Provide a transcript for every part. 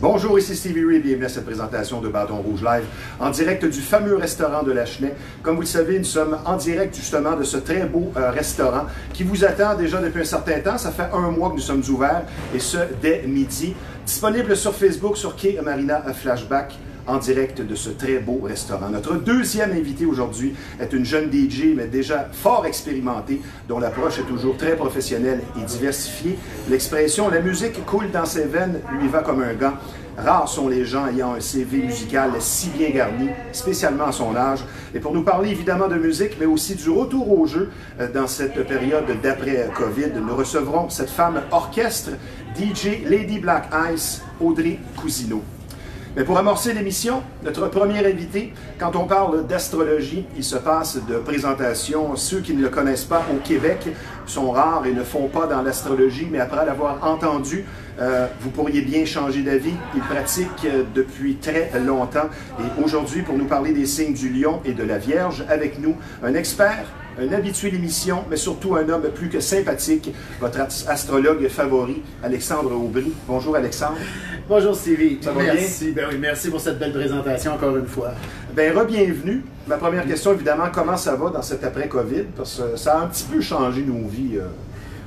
Bonjour, ici Stevie Ray, bienvenue à cette présentation de Bâton Rouge Live, en direct du fameux restaurant de Lachenay. Comme vous le savez, nous sommes en direct justement de ce très beau restaurant qui vous attend déjà depuis un certain temps. Ça fait un mois que nous sommes ouverts, et ce, dès midi. Disponible sur Facebook, sur Quai Marina Flashback, en direct de ce très beau restaurant. Notre deuxième invité aujourd'hui est une jeune DJ, mais déjà fort expérimentée, dont l'approche est toujours très professionnelle et diversifiée. L'expression « la musique coule dans ses veines » lui va comme un gant. Rares sont les gens ayant un CV musical si bien garni, spécialement à son âge. Et pour nous parler évidemment de musique, mais aussi du retour au jeu dans cette période d'après-Covid, nous recevrons cette femme orchestre, DJ Lady Black Ice, Audrey Cousineau. Mais pour amorcer l'émission, notre premier invité, quand on parle d'astrologie, il se passe de présentation. Ceux qui ne le connaissent pas au Québec sont rares et ne font pas dans l'astrologie, mais après l'avoir entendu, vous pourriez bien changer d'avis. Il pratique depuis très longtemps. Et aujourd'hui, pour nous parler des signes du Lion et de la Vierge, avec nous, un expert, un habitué de l'émission, mais surtout un homme plus que sympathique, votre astrologue favori, Alexandre Aubry. Bonjour Alexandre. Bonjour Stevie. Ça va merci. Ben oui, merci pour cette belle présentation encore une fois. Ben, re-bienvenue. Ma première question, évidemment, comment ça va dans cet après-Covid? Parce que ça a un petit peu changé nos vies.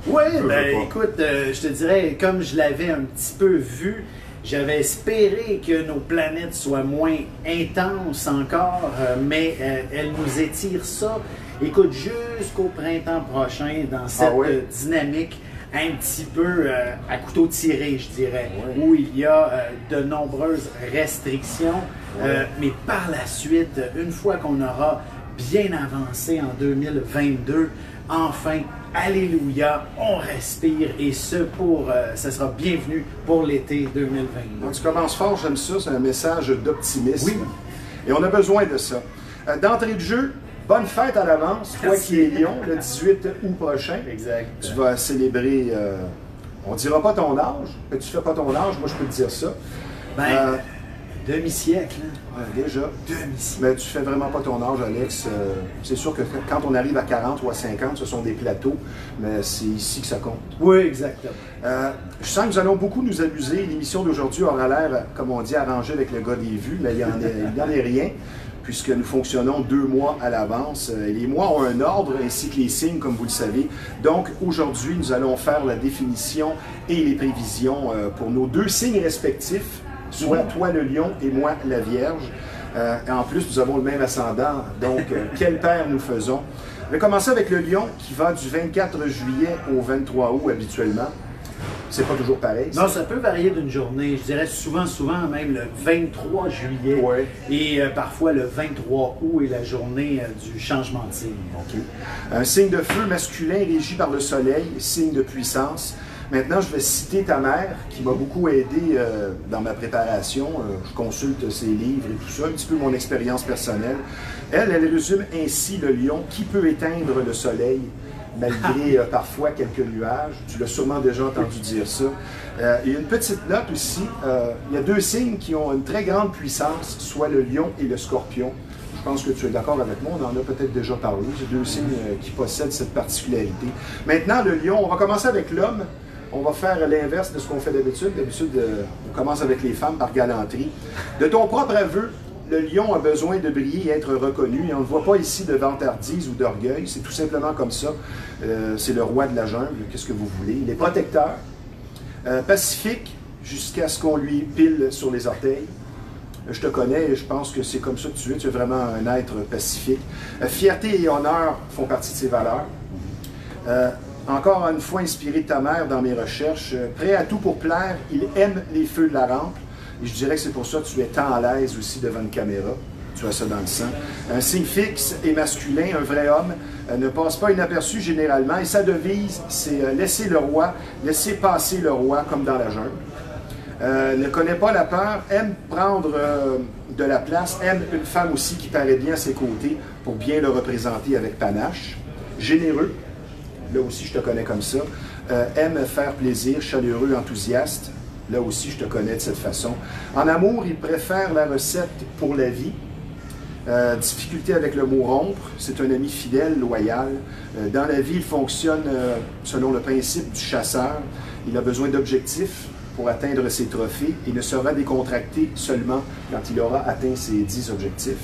Oui, ben écoute, je te dirais, comme je l'avais un petit peu vu, j'avais espéré que nos planètes soient moins intenses encore, mais elles nous étirent ça. Écoute, jusqu'au printemps prochain, dans cette dynamique un petit peu à couteau tiré, je dirais, où il y a de nombreuses restrictions. Mais par la suite, une fois qu'on aura bien avancé en 2022, enfin, alléluia, on respire, et ce ça sera bienvenu pour l'été 2022. Tu commences fort, j'aime ça, c'est un message d'optimisme. Oui. Et on a besoin de ça. D'entrée de jeu, bonne fête à l'avance, toi qui es Lion, le 18 août prochain. Exact. Tu vas célébrer, on ne dira pas ton âge, mais tu ne fais pas ton âge, moi je peux te dire ça. Ben, demi-siècle. Déjà. Demi-siècle. Mais tu ne fais vraiment pas ton âge, Alex. C'est sûr que quand on arrive à 40 ou à 50, ce sont des plateaux, mais c'est ici que ça compte. Oui, exactement. Je sens que nous allons beaucoup nous amuser. L'émission d'aujourd'hui aura l'air, comme on dit, arrangée avec le gars des vues, mais il n'y en est rien, puisque nous fonctionnons 2 mois à l'avance. Les mois ont un ordre, ainsi que les signes, comme vous le savez. Donc, aujourd'hui, nous allons faire la définition et les prévisions pour nos 2 signes respectifs, soit toi le Lion et moi la Vierge. En plus, nous avons le même ascendant, donc quelle paire nous faisons? Je vais commencer avec le Lion, qui va du 24 juillet au 23 août habituellement. C'est pas toujours pareil. Non, ça peut varier d'une journée. Je dirais souvent même le 23 juillet. Ouais. Et parfois le 23 août est la journée du changement de signe. OK. Un signe de feu masculin régi par le soleil, signe de puissance. Maintenant, je vais citer ta mère, qui m'a beaucoup aidé dans ma préparation. Je consulte ses livres et tout ça, un petit peu mon expérience personnelle. Elle résume ainsi le Lion: qui peut éteindre le soleil malgré parfois quelques nuages. Tu l'as sûrement déjà entendu dire ça. Il y a une petite note aussi. Il y a 2 signes qui ont une très grande puissance, soit le Lion et le Scorpion. Je pense que tu es d'accord avec moi, on en a peut-être déjà parlé. C'est 2 signes qui possèdent cette particularité. Maintenant, le Lion, on va commencer avec l'homme. On va faire l'inverse de ce qu'on fait d'habitude. D'habitude, on commence avec les femmes par galanterie. De ton propre aveu, le Lion a besoin de briller et être reconnu. Et on ne le voit pas ici de vantardise ou d'orgueil. C'est tout simplement comme ça. C'est le roi de la jungle. Qu'est-ce que vous voulez? Il est protecteur, pacifique, jusqu'à ce qu'on lui pile sur les orteils. Je te connais et je pense que c'est comme ça que tu es. Tu es vraiment un être pacifique. Fierté et honneur font partie de ses valeurs. Encore une fois inspiré de ta mère dans mes recherches, prêt à tout pour plaire, il aime les feux de la rampe. Et je dirais que c'est pour ça que tu es tant à l'aise aussi devant une caméra. Tu as ça dans le sang. Un signe fixe et masculin, un vrai homme, ne passe pas inaperçu généralement. Et sa devise, c'est laisser le roi, laisser passer le roi comme dans la jungle. Ne connaît pas la peur, aime prendre de la place, aime une femme aussi qui paraît bien à ses côtés pour bien le représenter avec panache. Généreux. Là aussi, je te connais comme ça. Aime faire plaisir, chaleureux, enthousiaste. Là aussi, je te connais de cette façon. En amour, il préfère la recette pour la vie. Difficulté avec le mot rompre. C'est un ami fidèle, loyal. Dans la vie, il fonctionne selon le principe du chasseur. Il a besoin d'objectifs. pour atteindre ses trophées et ne sera décontracté seulement quand il aura atteint ses 10 objectifs.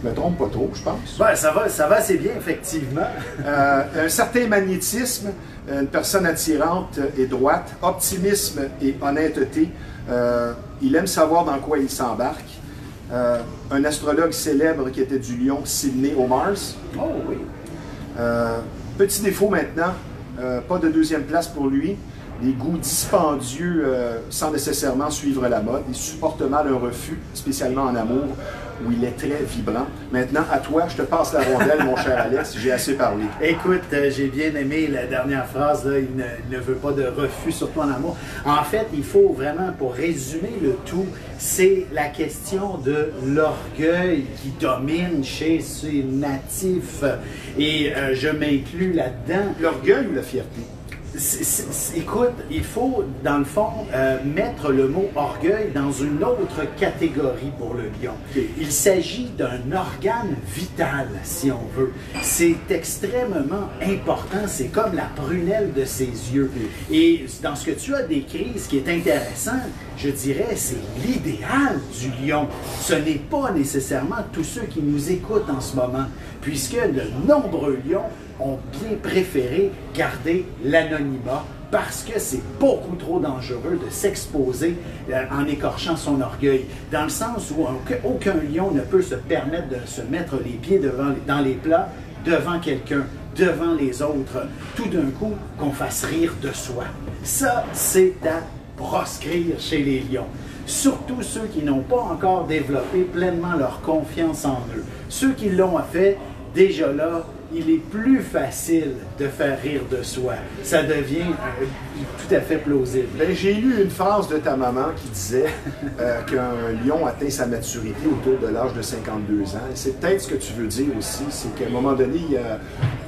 Je me trompe pas trop, je pense. Ouais, ça va assez bien, effectivement. Un certain magnétisme, une personne attirante et droite, optimisme et honnêteté. Il aime savoir dans quoi il s'embarque. Un astrologue célèbre qui était du Lion, Sidney O'Mars. Oh oui. Petit défaut maintenant, pas de deuxième place pour lui. Des goûts dispendieux sans nécessairement suivre la mode. Il supporte mal un refus, spécialement en amour, où il est très vibrant. Maintenant, à toi, je te passe la rondelle, mon cher Alex, j'ai assez parlé. Écoute, j'ai bien aimé la dernière phrase, là, il ne veut pas de refus, surtout en amour. En fait, il faut vraiment, pour résumer le tout, c'est la question de l'orgueil qui domine chez ces natifs. Et je m'inclus là-dedans. L'orgueil ou la fierté? Écoute, il faut, dans le fond, mettre le mot orgueil dans une autre catégorie pour le lion. Il s'agit d'un organe vital, si on veut. C'est extrêmement important, c'est comme la prunelle de ses yeux. Et dans ce que tu as décrit, ce qui est intéressant, je dirais, c'est l'idéal du lion. Ce n'est pas nécessairement tous ceux qui nous écoutent en ce moment, puisque de nombreux lions ont bien préféré garder l'anonymat parce que c'est beaucoup trop dangereux de s'exposer en écorchant son orgueil. Dans le sens où aucun lion ne peut se permettre de se mettre les pieds dans les plats devant quelqu'un, devant les autres, tout d'un coup qu'on fasse rire de soi. Ça, c'est à proscrire chez les lions. Surtout ceux qui n'ont pas encore développé pleinement leur confiance en eux. Ceux qui l'ont fait, déjà là, il est plus facile de faire rire de soi. Ça devient tout à fait plausible. J'ai lu une phrase de ta maman qui disait qu'un lion atteint sa maturité autour de l'âge de 52 ans. Et c'est peut-être ce que tu veux dire aussi, c'est qu'à un moment donné, il y a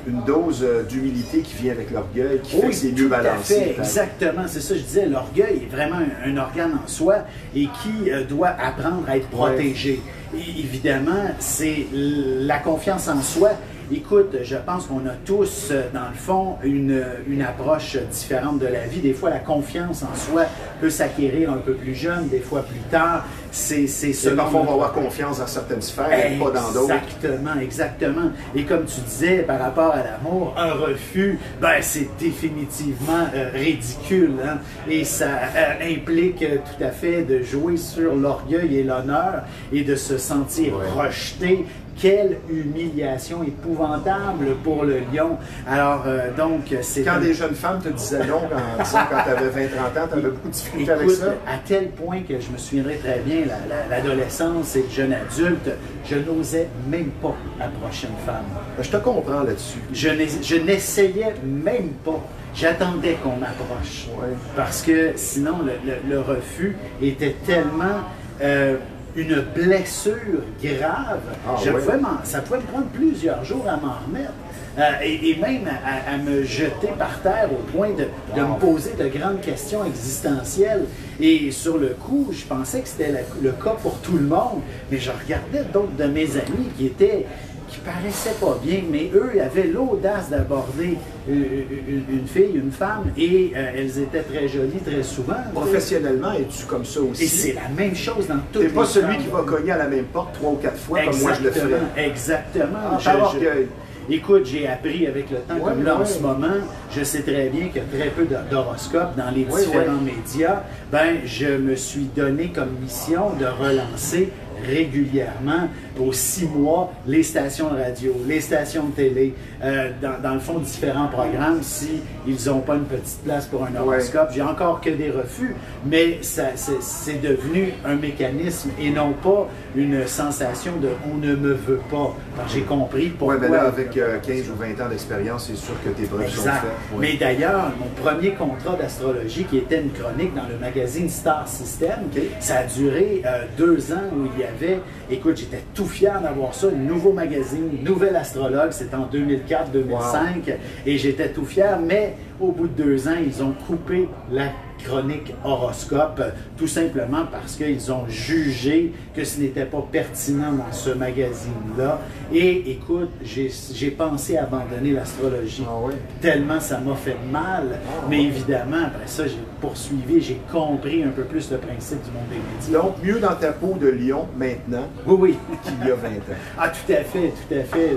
une dose d'humilité qui vient avec l'orgueil, qui fait que c'est mieux balancé. Tout à fait, exactement, c'est ça que je disais. L'orgueil est vraiment un organe en soi et qui doit apprendre à être protégé. Ouais. Et évidemment, c'est la confiance en soi. Écoute, je pense qu'on a tous, dans le fond, une approche différente de la vie. Des fois, la confiance en soi peut s'acquérir un peu plus jeune, des fois plus tard. Parfois, on va avoir confiance dans certaines sphères, et pas dans d'autres. Exactement, exactement. Et comme tu disais, par rapport à l'amour, un refus, ben, c'est définitivement ridicule. Hein? Et ça implique tout à fait de jouer sur l'orgueil et l'honneur et de se sentir rejeté. Quelle humiliation épouvantable pour le lion. Alors, donc, c'est... Quand des jeunes femmes te disaient non, quand tu avais 20-30 ans, tu avais beaucoup de difficultés avec ça? À tel point que je me souviendrai très bien, l'adolescence et le jeune adulte, je n'osais même pas approcher une femme. Je te comprends là-dessus. Je n'essayais même pas. J'attendais qu'on m'approche. Ouais. Parce que sinon, le refus était tellement... une blessure grave, ça pouvait me prendre plusieurs jours à m'en remettre. Et même à me jeter par terre au point de me poser de grandes questions existentielles. Et sur le coup, je pensais que c'était le cas pour tout le monde, mais je regardais d'autres de mes amis qui paraissaient pas bien, mais eux avaient l'audace d'aborder une fille, une femme, et elles étaient très jolies très souvent. Professionnellement, es-tu comme ça aussi? Et c'est la même chose dans toutes les T'es pas celui qui va cogner à la même porte 3 ou 4 fois comme moi je le ferais. Exactement. Écoute, j'ai appris avec le temps, comme là en ce moment, je sais très bien qu'il y a très peu d'horoscopes dans les différents médias. Ben, je me suis donné comme mission de relancer régulièrement aux 6 mois les stations de radio, les stations de télé, dans le fond différents programmes si ils n'ont pas une petite place pour un horoscope. J'ai encore que des refus, mais c'est devenu un mécanisme et non pas une sensation de « on ne me veut pas ». J'ai compris pourquoi... Oui, mais là, avec 15 ou 20 ans d'expérience, c'est sûr que tes preuves sont faites. Mais d'ailleurs, mon premier contrat d'astrologie, qui était une chronique dans le magazine Star System, ça a duré 2 ans où il y avait... Écoute, j'étais tout fier d'avoir ça, un nouveau magazine, nouvel astrologue, c'était en 2004-2005, et j'étais tout fier, mais au bout de 2 ans, ils ont coupé la chronique horoscope, tout simplement parce qu'ils ont jugé que ce n'était pas pertinent dans ce magazine-là. Et écoute, j'ai pensé abandonner l'astrologie, tellement ça m'a fait mal. Mais évidemment, après ça, j'ai poursuivi, j'ai compris un peu plus le principe du monde des médias. Donc, mieux dans ta peau de lion maintenant qu'il y a 20 ans. Ah, tout à fait, tout à fait.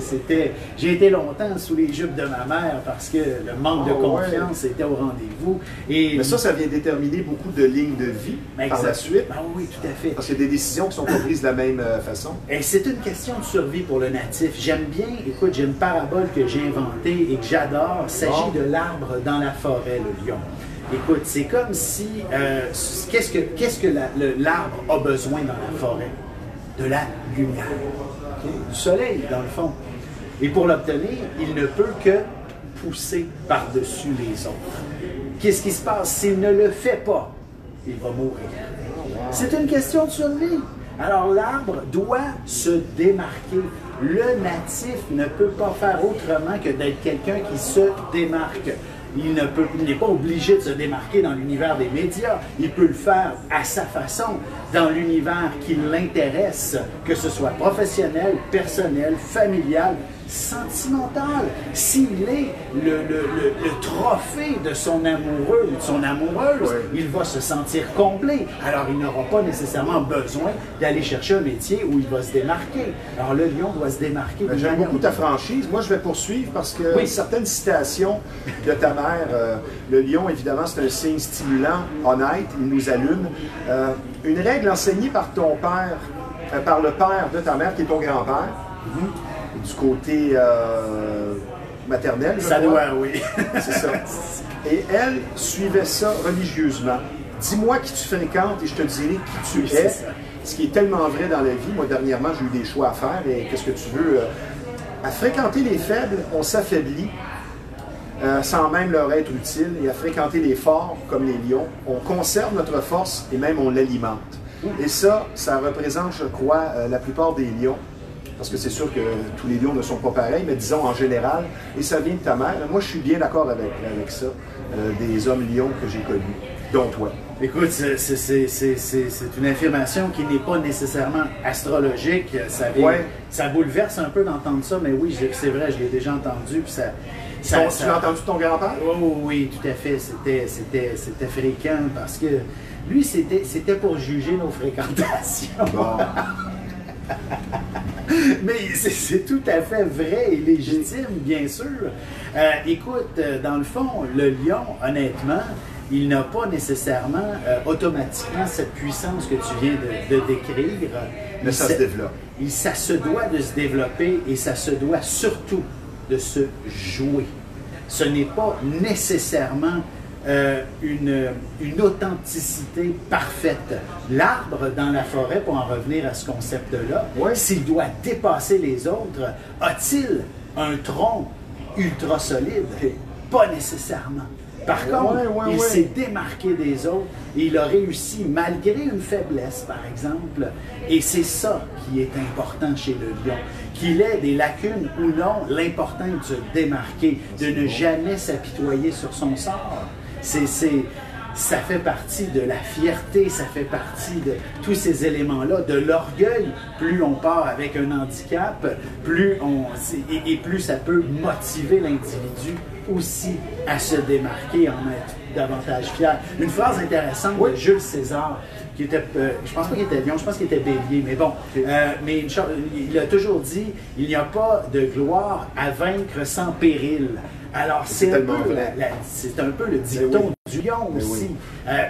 J'ai été longtemps sous les jupes de ma mère parce que le manque de confiance était au rendez-vous. Mais ça vient déterminer beaucoup de lignes de vie par la suite. Ah oui, tout à fait. Parce qu'il y a des décisions qui sont pas prises de la même façon. Et c'est une question de survie pour le natif. J'aime bien, écoute, j'ai une parabole que j'ai inventée et que j'adore. Il s'agit de l'arbre dans la forêt, le lion. Écoute, c'est comme si... qu'est-ce que l'arbre a besoin dans la forêt? De la lumière. Du soleil, dans le fond. Et pour l'obtenir, il ne peut que pousser par-dessus les autres. Qu'est-ce qui se passe? S'il ne le fait pas, il va mourir. C'est une question de survie. Alors l'arbre doit se démarquer. Le natif ne peut pas faire autrement que d'être quelqu'un qui se démarque. Il n'est pas obligé de se démarquer dans l'univers des médias. Il peut le faire à sa façon, dans l'univers qui l'intéresse, que ce soit professionnel, personnel, familial, sentimental. S'il est le trophée de son amoureux ou de son amoureuse, il va se sentir comblé. Alors, il n'aura pas nécessairement besoin d'aller chercher un métier où il va se démarquer. Alors, le lion doit se démarquer. J'aime beaucoup ta franchise. Moi, je vais poursuivre parce que certaines citations de ta mère, le lion, évidemment, c'est un signe stimulant, honnête, il nous allume. Une règle enseignée par ton père, par le père de ta mère, qui est ton grand-père, du côté maternel, je crois. Oui. C'est ça. Et elle suivait ça religieusement. Dis-moi qui tu fréquentes et je te dirai qui tu es. Ce qui est tellement vrai dans la vie. Moi, dernièrement, j'ai eu des choix à faire et qu'est-ce que tu veux? À fréquenter les faibles, on s'affaiblit sans même leur être utile. Et à fréquenter les forts, comme les lions, on conserve notre force et même on l'alimente. Et ça représente, je crois, la plupart des lions. Parce que c'est sûr que tous les lions ne sont pas pareils, mais disons en général, et ça vient de ta mère. Moi, je suis bien d'accord avec ça, des hommes lions que j'ai connus, dont toi. Écoute, c'est une affirmation qui n'est pas nécessairement astrologique. Ça bouleverse un peu d'entendre ça, mais oui, c'est vrai, je l'ai déjà entendu. Puis tu l'as entendu de ton grand-père? Oui, tout à fait. C'était fréquent parce que lui, c'était pour juger nos fréquentations. Bon. Mais c'est tout à fait vrai et légitime, bien sûr. Écoute, dans le fond, le lion, honnêtement, il n'a pas nécessairement automatiquement cette puissance que tu viens de décrire. Mais ça se développe. Ça se doit de se développer et ça se doit surtout de se jouer. Ce n'est pas nécessairement une authenticité parfaite. L'arbre dans la forêt, pour en revenir à ce concept-là, s'il doit dépasser les autres, a-t-il un tronc ultra solide? Pas nécessairement. Par contre, il s'est démarqué des autres et il a réussi malgré une faiblesse, par exemple. Et c'est ça qui est important chez le lion. Qu'il ait des lacunes ou non, l'important est de se démarquer, de ne jamais s'apitoyer sur son sort. Ça fait partie de la fierté, ça fait partie de tous ces éléments-là, de l'orgueil. Plus on part avec un handicap, plus ça peut motiver l'individu aussi à se démarquer, en être davantage fier. Une phrase intéressante de Jules César, qui était, je pense pas qu'il était lion, je pense qu'il était bélier, mais bon, mais il a toujours dit, il n'y a pas de gloire à vaincre sans péril. Alors, c'est un peu le dicton du lion aussi.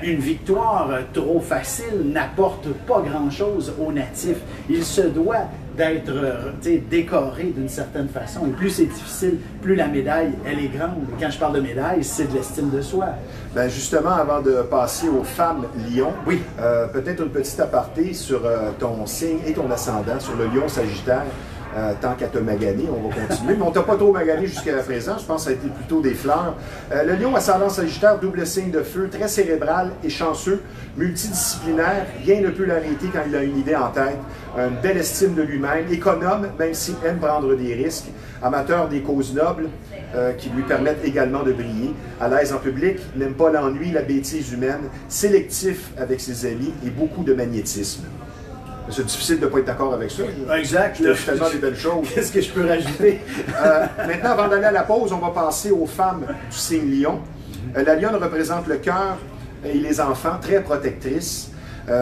Une victoire trop facile n'apporte pas grand-chose aux natifs. Il se doit d'être décoré d'une certaine façon. Et plus c'est difficile, plus la médaille, elle est grande. Et quand je parle de médaille, c'est de l'estime de soi. Ben justement, avant de passer aux femmes lions, peut-être une petite aparté sur ton signe et ton ascendant, sur le lion sagittaire. Tant qu'à te maganer, on va continuer. Mais on t'a pas trop magané jusqu'à présent, je pense que ça a été plutôt des fleurs. Le lion ascendant sagittaire, double signe de feu, très cérébral et chanceux, multidisciplinaire, rien ne peut l'arrêter quand il a une idée en tête, une belle estime de lui-même, économe, même s'il aime prendre des risques, amateur des causes nobles, qui lui permettent également de briller. À l'aise en public, n'aime pas l'ennui, la bêtise humaine, sélectif avec ses amis et beaucoup de magnétisme. C'est difficile de ne pas être d'accord avec ça. Exact. Je fais tellement des belles choses. Qu'est-ce que je peux rajouter? Maintenant, avant d'aller à la pause, on va passer aux femmes du signe Lion. La Lionne représente le cœur et les enfants, très protectrice,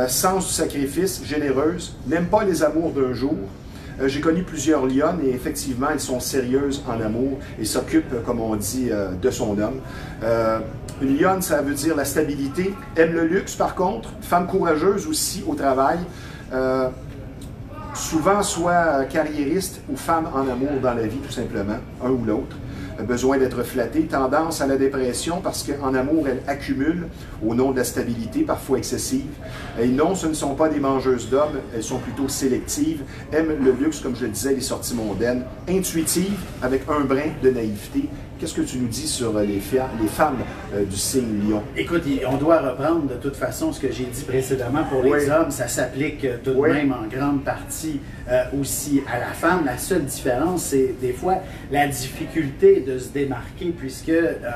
sens du sacrifice, généreuse, n'aime pas les amours d'un jour. J'ai connu plusieurs lionnes et effectivement, elles sont sérieuses en amour et s'occupent, comme on dit, de son homme. Une lionne, ça veut dire la stabilité, aime le luxe par contre, femme courageuse aussi au travail, souvent soit carriériste ou femme en amour dans la vie tout simplement, un ou l'autre. Besoin d'être flattée, tendance à la dépression parce qu'en amour, elle accumule au nom de la stabilité, parfois excessive. Et non, ce ne sont pas des mangeuses d'hommes, elles sont plutôt sélectives, aiment le luxe, comme je le disais, les sorties mondaines, intuitives, avec un brin de naïveté. Qu'est-ce que tu nous dis sur les femmes du signe Lion? Écoute, on doit reprendre de toute façon ce que j'ai dit précédemment pour les hommes. Ça s'applique tout de même en grande partie aussi à la femme. La seule différence, c'est des fois la difficulté de se démarquer puisque,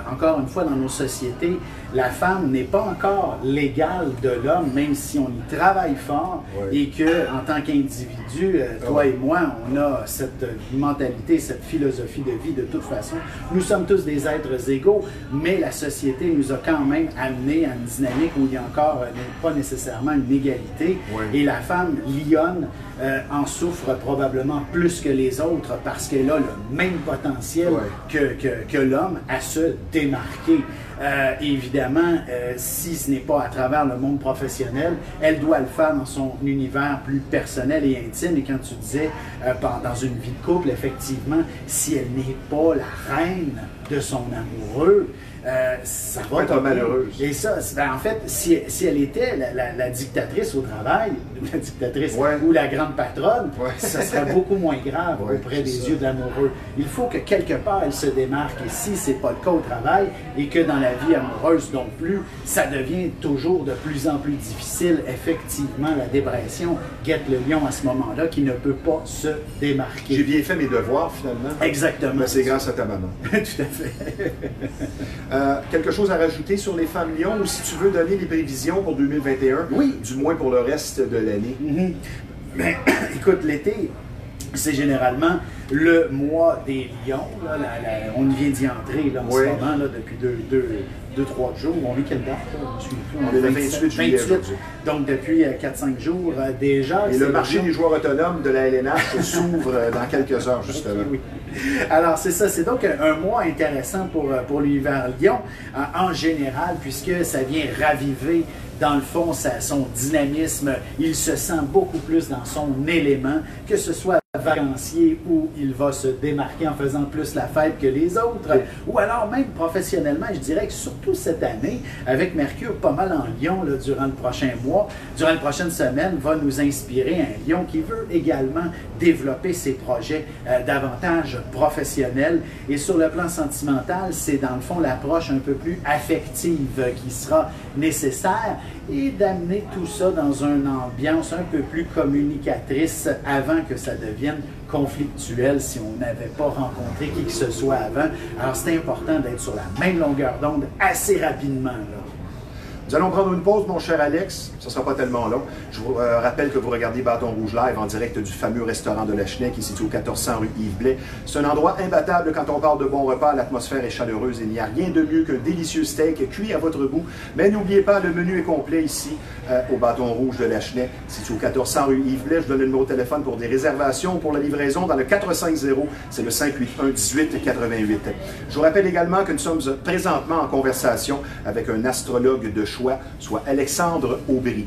encore une fois, dans nos sociétés, la femme n'est pas encore l'égale de l'homme, même si on y travaille fort et que, en tant qu'individu, toi et moi, on a cette mentalité, cette philosophie de vie de toute façon. Nous sommes tous des êtres égaux, mais la société nous a quand même amené à une dynamique où il y a encore pas nécessairement une égalité. Et la femme lionne en souffre probablement plus que les autres parce qu'elle a le même potentiel que l'homme à se démarquer. Évidemment, si ce n'est pas à travers le monde professionnel, elle doit le faire dans son univers plus personnel et intime. Et quand tu disais, dans une vie de couple, effectivement, si elle n'est pas la reine de son amoureux, ça va être malheureuse. Et ça, en fait, si elle était la dictatrice au travail, la dictatrice ou la grande patronne, ça serait beaucoup moins grave auprès des yeux de l'amoureux. Il faut que quelque part elle se démarque. Et si c'est pas le cas au travail et que dans la vie amoureuse non plus, ça devient toujours de plus en plus difficile. Effectivement, la dépression guette le lion à ce moment-là qui ne peut pas se démarquer. J'ai bien fait mes devoirs finalement. Exactement. Mais c'est grâce à ta maman. Tout à fait. Quelque chose à rajouter sur les femmes lions ou si tu veux donner les prévisions pour 2021, du moins pour le reste de l'année? Mais écoute, l'été, c'est généralement le mois des lions. Là, on vient d'y entrer là, en ce moment, là, depuis 2-3 jours. On est quelle date? Là? On est le 28 juillet aujourd'hui. Donc depuis 4-5 jours déjà. Et le marché des joueurs autonomes de la LNH s'ouvre dans quelques heures, justement. Alors c'est ça, c'est donc un mois intéressant pour l'univers Lion en général, puisque ça vient raviver dans le fond son dynamisme. Il se sent beaucoup plus dans son élément, que ce soit vacancier où il va se démarquer en faisant plus la fête que les autres, ou alors même professionnellement, je dirais que surtout cette année, avec Mercure pas mal en Lion là, durant le prochain mois, durant la prochaine semaine, va nous inspirer un Lion qui veut également développer ses projets davantage professionnels. Et sur le plan sentimental, c'est dans le fond l'approche un peu plus affective qui sera nécessaire et d'amener tout ça dans une ambiance un peu plus communicatrice avant que ça devienne conflictuel si on n'avait pas rencontré qui que ce soit avant. Alors c'est important d'être sur la même longueur d'onde assez rapidement, là. Nous allons prendre une pause, mon cher Alex. Ça ne sera pas tellement long. Je vous rappelle que vous regardez Bâton Rouge Live en direct du fameux restaurant de la Cheney qui est situé au 1400 rue Yves Blais. C'est un endroit imbattable quand on parle de bons repas. L'atmosphère est chaleureuse et il n'y a rien de mieux qu'un délicieux steak cuit à votre goût. Mais n'oubliez pas, le menu est complet ici au Bâton Rouge de la Cheney, situé au 1400 rue Yves Blais. Je donne le numéro de téléphone pour des réservations pour la livraison dans le 450. C'est le 581-1888. Je vous rappelle également que nous sommes présentement en conversation avec un astrologue de choix, soit Alexandre Aubry.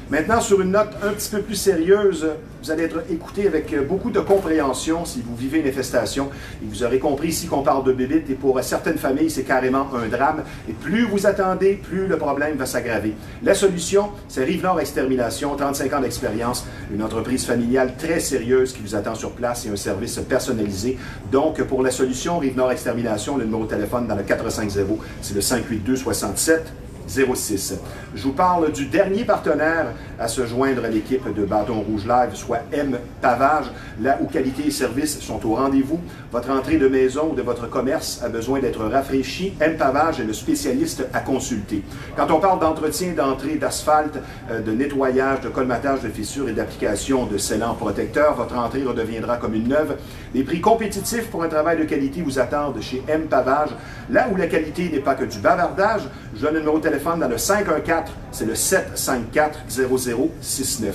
Maintenant, sur une note un petit peu plus sérieuse, vous allez être écouté avec beaucoup de compréhension si vous vivez une infestation. Et vous aurez compris ici qu'on parle de bébites et pour certaines familles, c'est carrément un drame. Et plus vous attendez, plus le problème va s'aggraver. La solution, c'est Rive-Nord Extermination, 35 ans d'expérience, une entreprise familiale très sérieuse qui vous attend sur place et un service personnalisé. Donc, pour la solution, Rive-Nord Extermination, le numéro de téléphone dans le 450, c'est le 582-67 06. Je vous parle du dernier partenaire à se joindre à l'équipe de Bâton Rouge Live, soit M Pavage, là où qualité et service sont au rendez-vous. Votre entrée de maison ou de votre commerce a besoin d'être rafraîchie. M Pavage est le spécialiste à consulter. Quand on parle d'entretien, d'entrée, d'asphalte, de nettoyage, de colmatage de fissures et d'application de scellants protecteurs, votre entrée redeviendra comme une neuve. Les prix compétitifs pour un travail de qualité vous attendent chez M Pavage, là où la qualité n'est pas que du bavardage. Je donne le numéro de téléphone dans le 514, c'est le 754-0069.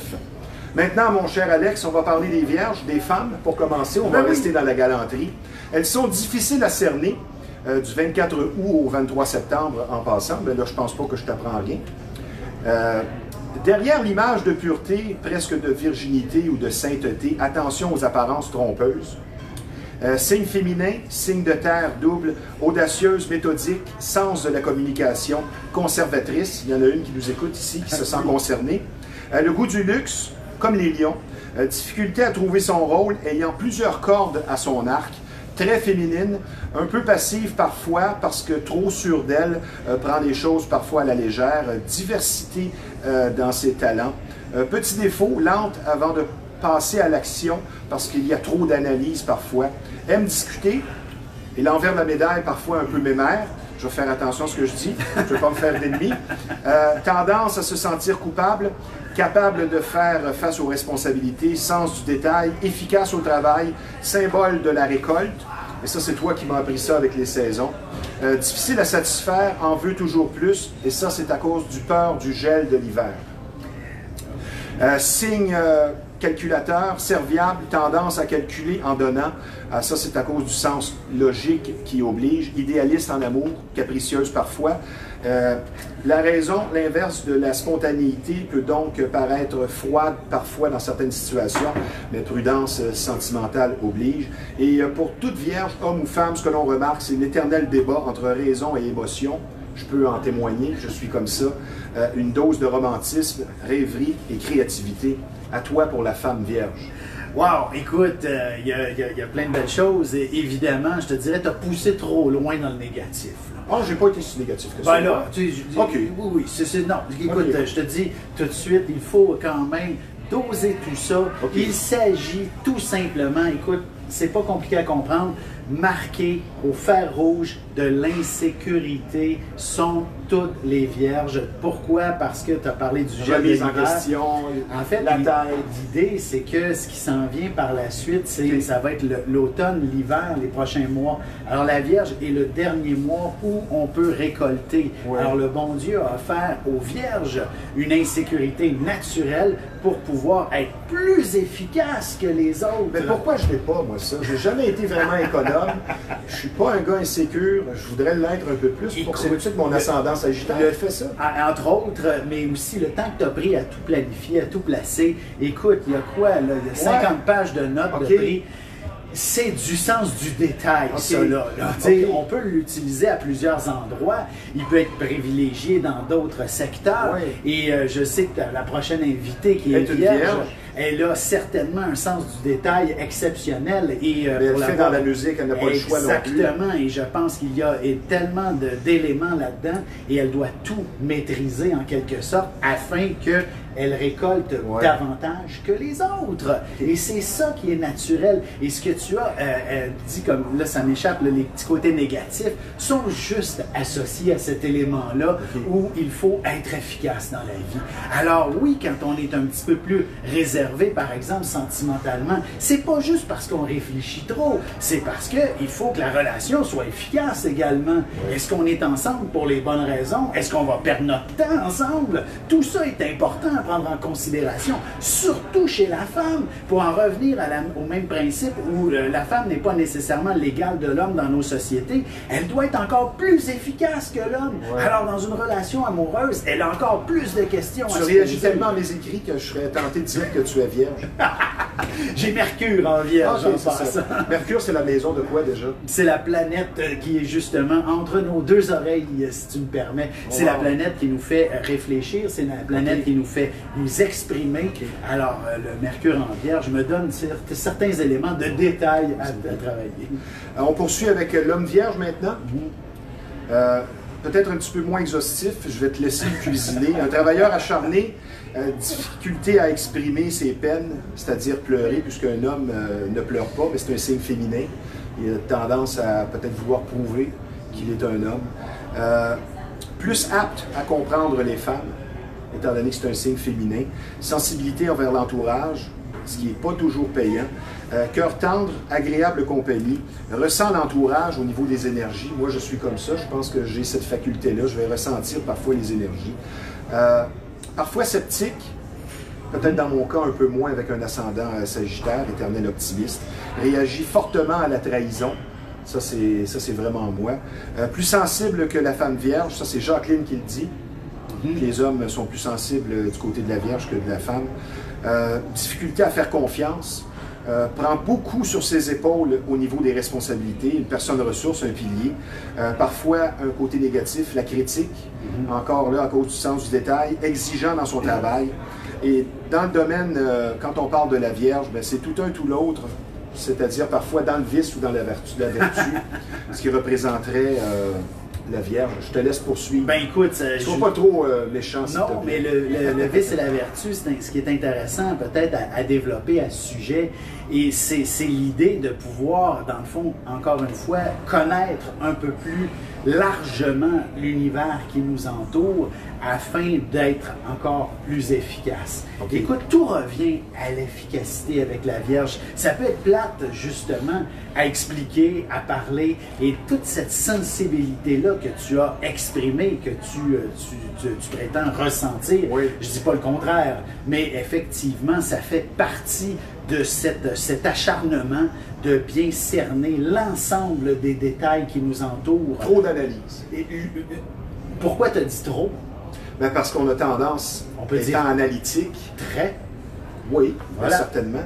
Maintenant, mon cher Alex, on va parler des vierges, des femmes. Pour commencer, on va rester dans la galanterie. Elles sont difficiles à cerner du 24 août au 23 septembre en passant. Mais là, je ne pense pas que je t'apprends rien. Derrière l'image de pureté, presque de virginité ou de sainteté, attention aux apparences trompeuses. Signe féminin, signe de terre double, audacieuse, méthodique, sens de la communication, conservatrice. Il y en a une qui nous écoute ici, qui se sent concernée. Le goût du luxe, comme les lions. Difficulté à trouver son rôle, ayant plusieurs cordes à son arc. Très féminine, un peu passive parfois parce que trop sûre d'elle, prend les choses parfois à la légère. Diversité dans ses talents. Petit défaut, lente avant de passer à l'action parce qu'il y a trop d'analyse parfois. Aime discuter et l'envers de la médaille parfois un peu mémère. Je vais faire attention à ce que je dis, je ne vais pas me faire d'ennemis. Tendance à se sentir coupable, capable de faire face aux responsabilités, sens du détail, efficace au travail, symbole de la récolte. Et ça, c'est toi qui m'as appris ça avec les saisons. Difficile à satisfaire, en veut toujours plus. Et ça, c'est à cause du peur du gel de l'hiver. Signe calculateur, serviable, tendance à calculer en donnant. Ça, c'est à cause du sens logique qui oblige. Idéaliste en amour, capricieuse parfois. La raison, l'inverse de la spontanéité, peut donc paraître froide parfois dans certaines situations, mais prudence sentimentale oblige. Et pour toute vierge, homme ou femme, ce que l'on remarque, c'est l'éternel débat entre raison et émotion. Je peux en témoigner, je suis comme ça. Une dose de romantisme, rêverie et créativité. À toi pour la femme vierge. Wow, écoute, il y a plein de belles choses. Et évidemment, je te dirais, tu as poussé trop loin dans le négatif. Ah, j'ai pas été si négatif que ça. Ben là, oui, non. Écoute, je te dis tout de suite, il faut quand même doser tout ça. Il s'agit tout simplement, écoute, c'est pas compliqué à comprendre, marqué au fer rouge de l'insécurité sont toutes les vierges. Pourquoi? Parce que tu as parlé du gel remise en question, en fait, la taille. L'idée, c'est que ce qui s'en vient par la suite, ça va être l'automne, l'hiver, les prochains mois. Alors la Vierge est le dernier mois où on peut récolter. Ouais. Alors le bon Dieu a offert aux vierges une insécurité naturelle pour pouvoir être plus efficace que les autres. Mais pourquoi je ne l'ai pas, moi, ça? J'ai jamais été vraiment économe. Je suis pas un gars insécure. Je voudrais l'être un peu plus pour que c'est tout de suite mon ascendance agitante. Tu fait ça? Entre autres, mais aussi le temps que tu as pris à tout planifier, à tout placer. Écoute, il y a quoi, là? Il y a 50 pages de notes de prix. C'est du sens du détail, ça, là. On peut l'utiliser à plusieurs endroits. Il peut être privilégié dans d'autres secteurs. Et je sais que la prochaine invitée qui est vierge, elle a certainement un sens du détail exceptionnel. Et, elle fait dans la musique, elle n'a pas le choix non plus. Exactement, et je pense qu'il y a tellement d'éléments là-dedans et elle doit tout maîtriser en quelque sorte afin qu'elle récolte davantage que les autres. Et c'est ça qui est naturel. Et ce que tu as dit, comme là ça m'échappe, les petits côtés négatifs sont juste associés à cet élément-là où il faut être efficace dans la vie. Alors oui, quand on est un petit peu plus réservé, par exemple, sentimentalement, c'est pas juste parce qu'on réfléchit trop, c'est parce qu'il faut que la relation soit efficace également. Est-ce qu'on est ensemble pour les bonnes raisons? Est-ce qu'on va perdre notre temps ensemble? Tout ça est important à prendre en considération, surtout chez la femme, pour en revenir au même principe où la femme n'est pas nécessairement l'égale de l'homme dans nos sociétés, elle doit être encore plus efficace que l'homme. Alors, dans une relation amoureuse, elle a encore plus de questions. Tu réagis tellement à mes écrits que je serais tenté de dire que tu es vierge. J'ai Mercure en vierge. Mercure, c'est la maison de quoi déjà? C'est la planète qui est justement entre nos deux oreilles, si tu me permets. C'est la planète qui nous fait réfléchir, c'est la planète qui nous fait nous exprimer. Alors, le Mercure en vierge me donne certains éléments de détail à travailler. On poursuit avec l'homme vierge maintenant. peut-être un petit peu moins exhaustif, je vais te laisser le cuisiner. Un travailleur acharné, difficulté à exprimer ses peines, c'est-à-dire pleurer, puisqu'un homme ne pleure pas, mais c'est un signe féminin. Il a tendance à peut-être vouloir prouver qu'il est un homme. Plus apte à comprendre les femmes, étant donné que c'est un signe féminin. Sensibilité envers l'entourage, ce qui n'est pas toujours payant. Cœur tendre, agréable compagnie, ressent l'entourage au niveau des énergies. Moi, je suis comme ça, je pense que j'ai cette faculté-là, je vais ressentir parfois les énergies. Parfois sceptique, peut-être dans mon cas un peu moins avec un ascendant sagittaire, éternel optimiste, réagit fortement à la trahison. Ça, c'est vraiment moi. Plus sensible que la femme vierge, ça, c'est Jacqueline qui le dit. Les hommes sont plus sensibles du côté de la vierge que de la femme. Difficulté à faire confiance. Prend beaucoup sur ses épaules au niveau des responsabilités. Une personne ressource, un pilier. Parfois, un côté négatif, la critique. Encore là, à cause du sens du détail. Exigeant dans son travail. Et dans le domaine, quand on parle de la vierge, c'est tout un, tout l'autre. C'est-à-dire parfois dans le vice ou dans la vertu, ce qui représenterait la Vierge. Je te laisse poursuivre. Ben écoute, je ne pas trop méchant. Non, mais le vice et la vertu, c'est ce qui est intéressant peut-être à développer à ce sujet. Et c'est l'idée de pouvoir, dans le fond, encore une fois, connaître un peu plus largement l'univers qui nous entoure afin d'être encore plus efficace. Okay. Écoute, tout revient à l'efficacité avec la Vierge. Ça peut être plate, justement, à expliquer, à parler, et toute cette sensibilité-là que tu as exprimée, que tu prétends ressentir, oui. Je ne dis pas le contraire, mais effectivement, ça fait partie de cet acharnement de bien cerner l'ensemble des détails qui nous entourent. Trop d'analyse. Pourquoi tu as dit trop? Ben parce qu'on a tendance, étant analytique... Très. Oui, voilà. Certainement.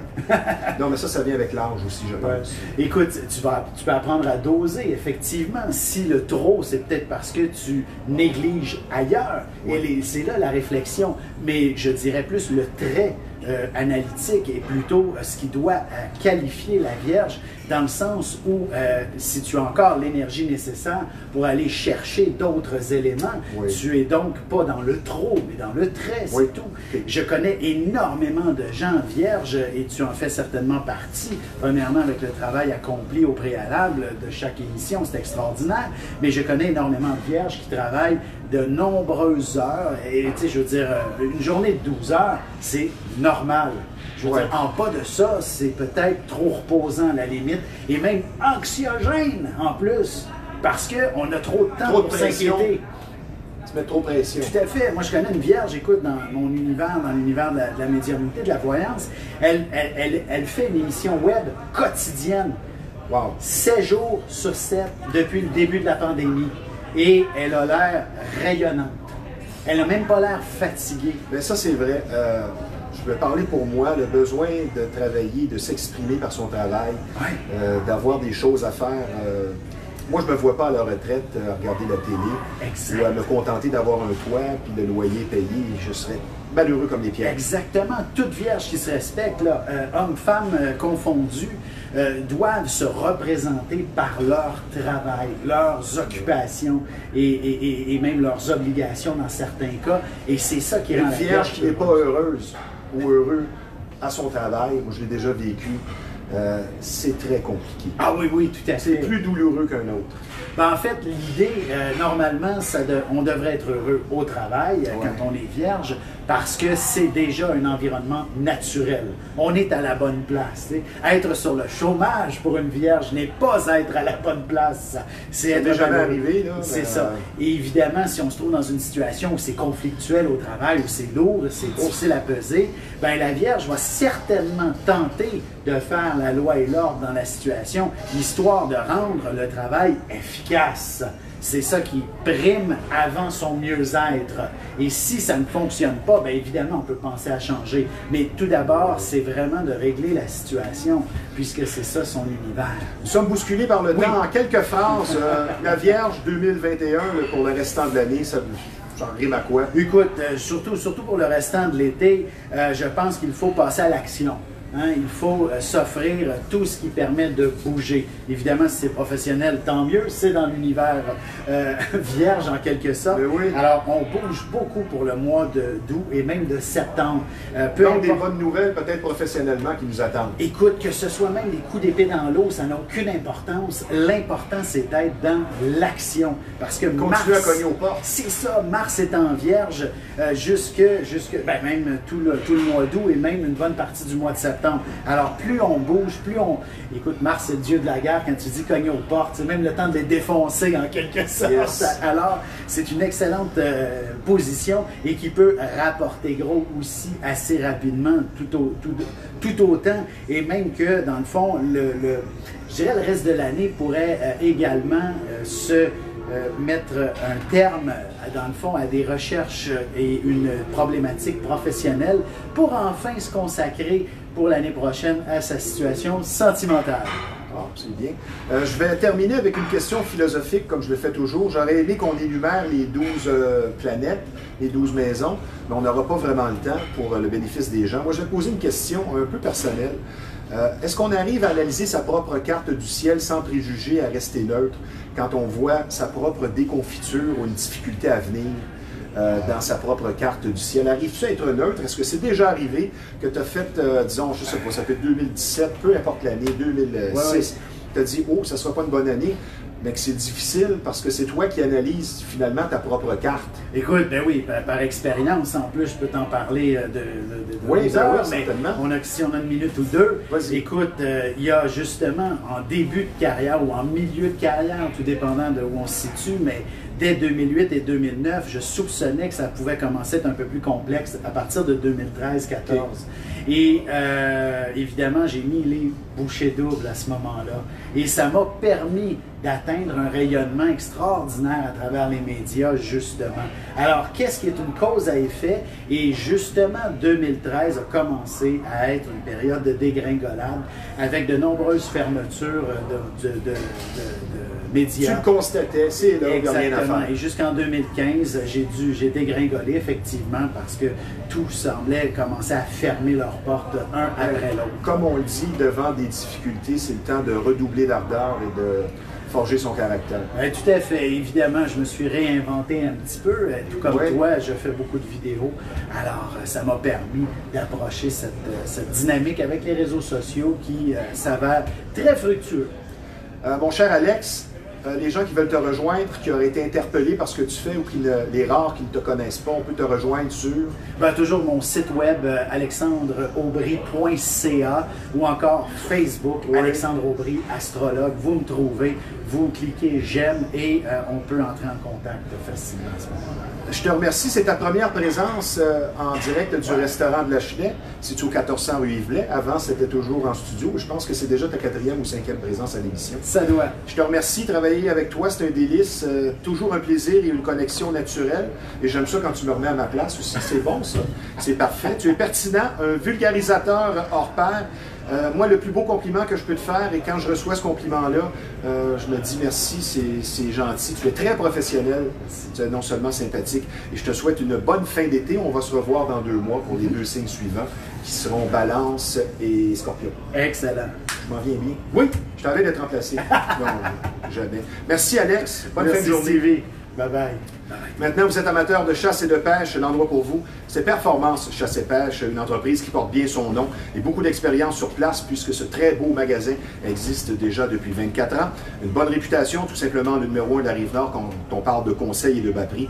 Non, mais ça vient avec l'âge aussi, je pense. Ouais. Écoute, tu peux apprendre à doser, effectivement. Si le trop, c'est peut-être parce que tu négliges ailleurs. Ouais. Et c'est là la réflexion. Mais je dirais plus le trait analytique est plutôt ce qui doit qualifier la Vierge, dans le sens où si tu as encore l'énergie nécessaire pour aller chercher d'autres éléments, oui. Tu es donc pas dans le trop, mais dans le trait, c'est oui. Tout. Okay. Je connais énormément de gens vierges, et tu en fais certainement partie, premièrement avec le travail accompli au préalable de chaque émission, c'est extraordinaire, mais je connais énormément de vierges qui travaillent de nombreuses heures, et tu sais, je veux dire, une journée de 12 heures, c'est normal. Je veux dire, en bas de ça, c'est peut-être trop reposant à la limite, et même anxiogène en plus, parce qu'on a trop de temps pour s'inquiéter. Tu mets trop de pression. Tout à fait. Moi, je connais une vierge, écoute, dans mon univers, dans l'univers de la médiumnité, de la voyance, elle fait une émission web quotidienne. Wow. 7 jours sur 7 depuis le début de la pandémie. Et elle a l'air rayonnante. Elle n'a même pas l'air fatiguée. Bien, ça, c'est vrai. Je vais parler pour moi, le besoin de travailler, de s'exprimer par son travail, ouais. D'avoir des choses à faire. Moi, je ne me vois pas à la retraite à regarder la télé, exact. Ou à me contenter d'avoir un toit puis le loyer payé. Je serais malheureux comme des pierres. Exactement. Toute vierge qui se respecte, hommes, femmes confondus, doivent se représenter par leur travail, leurs occupations et même leurs obligations dans certains cas. Et c'est ça qui rend une vierge qui n'est pas heureuse ou heureux à son travail, moi je l'ai déjà vécu, c'est très compliqué. Ah oui, oui, tout à fait. C'est plus douloureux qu'un autre. Ben, en fait, l'idée, normalement, on devrait être heureux au travail quand on est vierge, parce que c'est déjà un environnement naturel. On est à la bonne place. T'sais. Être sur le chômage pour une vierge n'est pas être à la bonne place. C'est être jamais arrivé. C'est ça. Et évidemment, si on se trouve dans une situation où c'est conflictuel au travail, où c'est lourd, c'est difficile à peser, ben la vierge va certainement tenter de faire la loi et l'ordre dans la situation, histoire de rendre le travail efficace. C'est ça qui prime avant son mieux-être. Et si ça ne fonctionne pas, bien évidemment, on peut penser à changer. Mais tout d'abord, c'est vraiment de régler la situation, puisque c'est ça son univers. Nous sommes bousculés par le temps. En quelques phrases, la Vierge 2021, pour le restant de l'année, ça j'en rime à quoi? Écoute, surtout pour le restant de l'été, je pense qu'il faut passer à l'action. Hein, il faut s'offrir tout ce qui permet de bouger. Évidemment, si c'est professionnel, tant mieux. C'est dans l'univers vierge, en quelque sorte. Oui. Alors, on bouge beaucoup pour le mois d'août et même de septembre. Donc, des bonnes nouvelles, peut-être professionnellement, qui nous attendent. Écoute, que ce soit même des coups d'épée dans l'eau, ça n'a aucune importance. L'important, c'est d'être dans l'action. Parce que Continue à cogner aux portes. C'est ça. Mars est en vierge jusque même tout le mois d'août et même une bonne partie du mois de septembre. Alors, plus on bouge, plus on... Écoute, Mars, c'est le dieu de la guerre. Quand tu dis cogner aux portes, c'est même le temps de les défoncer, en quelque sorte. Yes. Alors, c'est une excellente position et qui peut rapporter gros aussi assez rapidement, tout autant. Et même que, dans le fond, je dirais le reste de l'année pourrait également se mettre un terme, dans le fond, à des recherches et une problématique professionnelle pour enfin se consacrer pour l'année prochaine à sa situation sentimentale. Ah, c'est bien. Je vais terminer avec une question philosophique, comme je le fais toujours. J'aurais aimé qu'on énumère les 12 planètes, les 12 maisons, mais on n'aura pas vraiment le temps pour le bénéfice des gens. Moi, je vais poser une question un peu personnelle. Est-ce qu'on arrive à analyser sa propre carte du ciel sans préjuger, à rester neutre, quand on voit sa propre déconfiture ou une difficulté à venir dans sa propre carte du ciel? Arrives-tu à être neutre? Est-ce que c'est déjà arrivé que tu as fait, disons, je sais pas, ça fait 2017, peu importe l'année, 2006, tu as dit, oh, ça ne sera pas une bonne année, mais que c'est difficile parce que c'est toi qui analyses finalement ta propre carte. Écoute, ben oui, par expérience, en plus, je peux t'en parler oui, heures, oui, certainement. Si on a une minute ou deux, écoute, il y a justement en début de carrière ou en milieu de carrière, tout dépendant de où on se situe, mais dès 2008 et 2009, je soupçonnais que ça pouvait commencer à être un peu plus complexe à partir de 2013-14. Et évidemment, j'ai mis les bouchées doubles à ce moment-là. Et ça m'a permis d'atteindre un rayonnement extraordinaire à travers les médias, justement. Alors, qu'est-ce qui est une cause à effet? Et justement, 2013 a commencé à être une période de dégringolade avec de nombreuses fermetures de médias. Tu le constatais, c'est là, il n'y a rien à faire. Et jusqu'en 2015, j'ai dégringolé, effectivement, parce que tout semblait commencer à fermer leurs portes un après l'autre. Comme on le dit, devant des difficultés, c'est le temps de redoubler d'ardeur et de forger son caractère. Tout à fait. Évidemment, je me suis réinventé un petit peu. Tout comme toi, je fais beaucoup de vidéos. Alors, ça m'a permis d'approcher cette dynamique avec les réseaux sociaux qui s'avère très fructueux. Mon cher Alex, les gens qui veulent te rejoindre, qui auraient été interpellés par ce que tu fais ou les rares qui ne te connaissent pas, on peut te rejoindre sur... toujours mon site web alexandreaubry.ca ou encore Facebook, Alexandre Aubry, astrologue. Vous me trouvez, vous cliquez j'aime et on peut entrer en contact facilement à ce moment-là. Je te remercie. C'est ta première présence en direct du restaurant de la Chenet. C'est au 1400 rue Yves-Blais. Avant, c'était toujours en studio. Je pense que c'est déjà ta 4e ou 5e présence à l'émission. Ça doit. Je te remercie. Travailler avec toi, c'est un délice. Toujours un plaisir et une connexion naturelle. Et j'aime ça quand tu me remets à ma place aussi. C'est bon, ça. C'est parfait. Tu es pertinent, un vulgarisateur hors pair. Moi, le plus beau compliment que je peux te faire, et quand je reçois ce compliment-là, je me dis merci, c'est gentil. Tu es très professionnel, tu es non seulement sympathique, et je te souhaite une bonne fin d'été. On va se revoir dans 2 mois pour les 2 signes suivants, qui seront Balance et Scorpion. Excellent. Je m'en viens bien. Oui, je t'avais d'être remplacé. Non, jamais. Merci Alex. Bonne fin de journée. Stevie. Bye bye. Maintenant, vous êtes amateur de chasse et de pêche, l'endroit pour vous, c'est Performance Chasse et Pêche, une entreprise qui porte bien son nom et beaucoup d'expérience sur place puisque ce très beau magasin existe déjà depuis 24 ans. Une bonne réputation, tout simplement le numéro 1 de la Rive-Nord quand on parle de conseils et de bas prix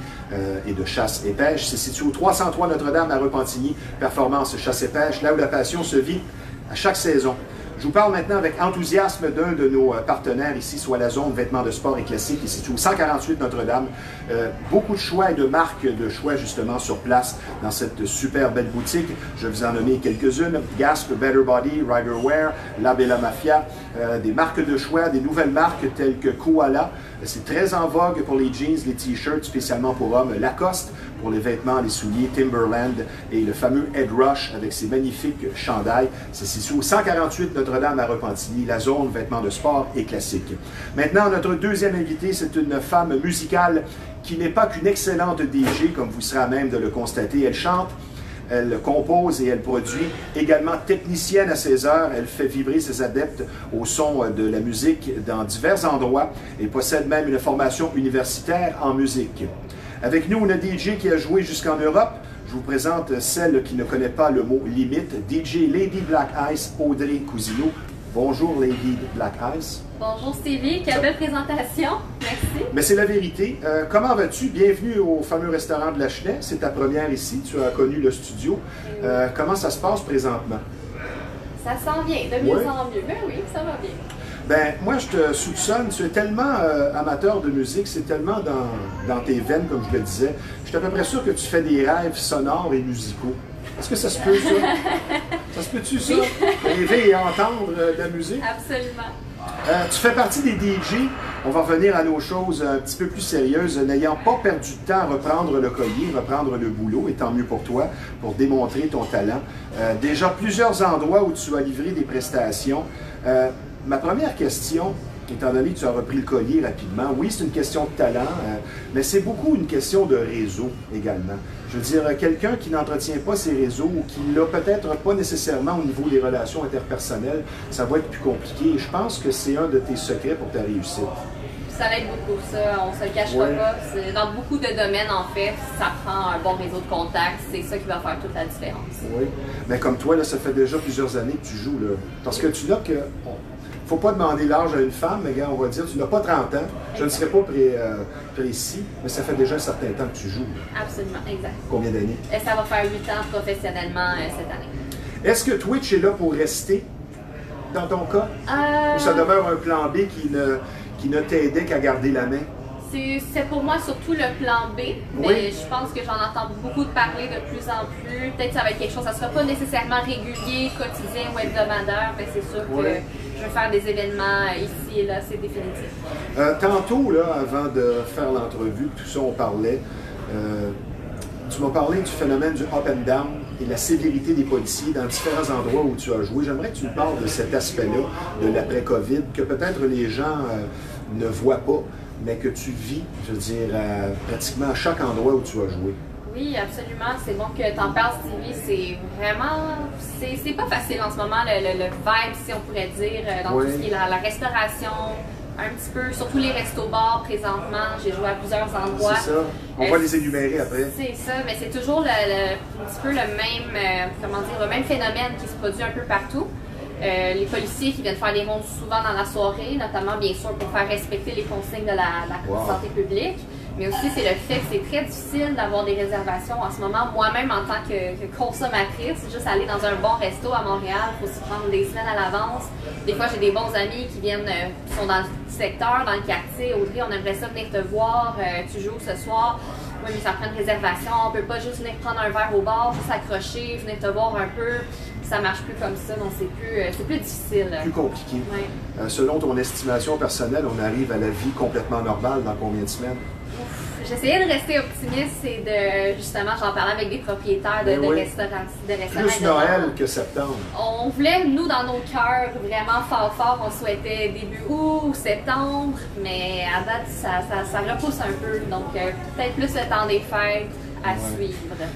et de chasse et pêche. C'est situé au 303 Notre-Dame à Repentigny, Performance Chasse et Pêche, là où la passion se vit à chaque saison. Je vous parle maintenant avec enthousiasme d'un de nos partenaires ici, soit la zone vêtements de sport et classiques, qui est située au 148 Notre-Dame. Beaucoup de choix et de marques de choix justement sur place dans cette super belle boutique. Je vais vous en nommer quelques-unes. Gasp, Better Body, Riderwear, La Bella Mafia, des marques de choix, des nouvelles marques telles que Koala. C'est très en vogue pour les jeans, les t-shirts, spécialement pour hommes. Lacoste pour les vêtements, les souliers, Timberland et le fameux Head Rush avec ses magnifiques chandails. C'est situé au 148 Notre-Dame à Repentigny, la zone vêtements de sport et classiques. Maintenant, notre deuxième invitée, c'est une femme musicale qui n'est pas qu'une excellente DJ, comme vous serez à même de le constater. Elle chante Elle compose et elle produit. Également technicienne à ses heures, elle fait vibrer ses adeptes au son de la musique dans divers endroits et possède même une formation universitaire en musique. Avec nous, une DJ qui a joué jusqu'en Europe. Je vous présente celle qui ne connaît pas le mot limite, DJ Lady Black Ice, Audrey Cousineau. Bonjour Lady Black Ice. Bonjour Stevie, quelle belle présentation, merci. Mais c'est la vérité. Comment vas-tu? Bienvenue au fameux restaurant de la Chenay. C'est ta première ici, tu as connu le studio. Comment ça se passe présentement? Ça s'en vient, de mieux en mieux. Mais oui, ça va bien. Ben, moi, je te soupçonne, tu es tellement amateur de musique, c'est tellement dans tes veines, comme je le disais. Je suis à peu près sûr que tu fais des rêves sonores et musicaux. Est-ce que ça se peut, ça? Ça se peut-tu, ça? Rêver et entendre de la musique? Absolument. Tu fais partie des DJ. On va revenir à nos choses un petit peu plus sérieuses, n'ayant pas perdu de temps à reprendre le collier, reprendre le boulot, et tant mieux pour toi, pour démontrer ton talent. Déjà plusieurs endroits où tu as livré des prestations. Ma première question, étant donné que tu as repris le collier rapidement, oui, c'est une question de talent, mais c'est beaucoup une question de réseau également. Je veux dire, quelqu'un qui n'entretient pas ses réseaux ou qui l'a peut-être pas nécessairement au niveau des relations interpersonnelles, ça va être plus compliqué. Et je pense que c'est un de tes secrets pour ta réussite. Ça l'aide beaucoup, ça. On se le cachera pas. Dans beaucoup de domaines, en fait, ça prend un bon réseau de contacts. C'est ça qui va faire toute la différence. Oui. Mais comme toi, là, ça fait déjà plusieurs années que tu joues. Là. Parce que tu n'as que... Il ne faut pas demander l'âge à une femme, mais gars, on va dire, tu n'as pas 30 ans, je ne serai pas précis, mais ça fait déjà un certain temps que tu joues. Absolument, exact. Combien d'années? Ça va faire 8 ans professionnellement cette année. Est-ce que Twitch est là pour rester, dans ton cas? Ou ça demeure un plan B qui ne t'aidait qu'à garder la main? C'est pour moi surtout le plan B, mais je pense que j'en entends beaucoup parler de plus en plus. Peut-être que ça va être quelque chose, ça ne sera pas nécessairement régulier, quotidien ou hebdomadaire, mais c'est sûr que je vais faire des événements ici et là, c'est définitif. Tantôt, là, avant de faire l'entrevue, tout ça, on parlait, tu m'as parlé du phénomène du up and down et la sévérité des policiers dans différents endroits où tu as joué. J'aimerais que tu me parles de cet aspect-là, de l'après-Covid, que peut-être les gens ne voient pas, mais que tu vis, je veux dire, pratiquement à chaque endroit où tu as joué. Oui, absolument. C'est bon que tu en parles, Stevie. C'est vraiment... C'est pas facile en ce moment, le vibe, si on pourrait dire, dans tout ce qui est la restauration, un petit peu, surtout les restos-bars présentement. J'ai joué à plusieurs endroits. C'est ça. On va les énumérer après. C'est ça, mais c'est toujours un petit peu le même, le même phénomène qui se produit un peu partout. Les policiers qui viennent faire des rondes souvent dans la soirée, notamment bien sûr pour faire respecter les consignes de la santé publique, mais aussi c'est le fait que c'est très difficile d'avoir des réservations en ce moment. Moi-même en tant que consommatrice, juste aller dans un bon resto à Montréal, il faut s'y prendre des semaines à l'avance. Des fois j'ai des bons amis qui viennent, qui sont dans le secteur, dans le quartier. Audrey, on aimerait ça venir te voir, tu joues ce soir. Oui, mais ça prend une réservation, on peut pas juste venir prendre un verre au bar, juste s'accrocher, venir te voir un peu. Ça marche plus comme ça, donc c'est plus difficile. Plus compliqué. Ouais. Selon ton estimation personnelle, on arrive à la vie complètement normale dans combien de semaines? J'essayais de rester optimiste et de, justement, j'en parlais avec des propriétaires de restaurants. Plus Noël que septembre. On voulait, nous, dans nos cœurs, vraiment fort, on souhaitait début août ou septembre, mais à date, ça repousse un peu, donc peut-être plus le temps des fêtes. À suivre.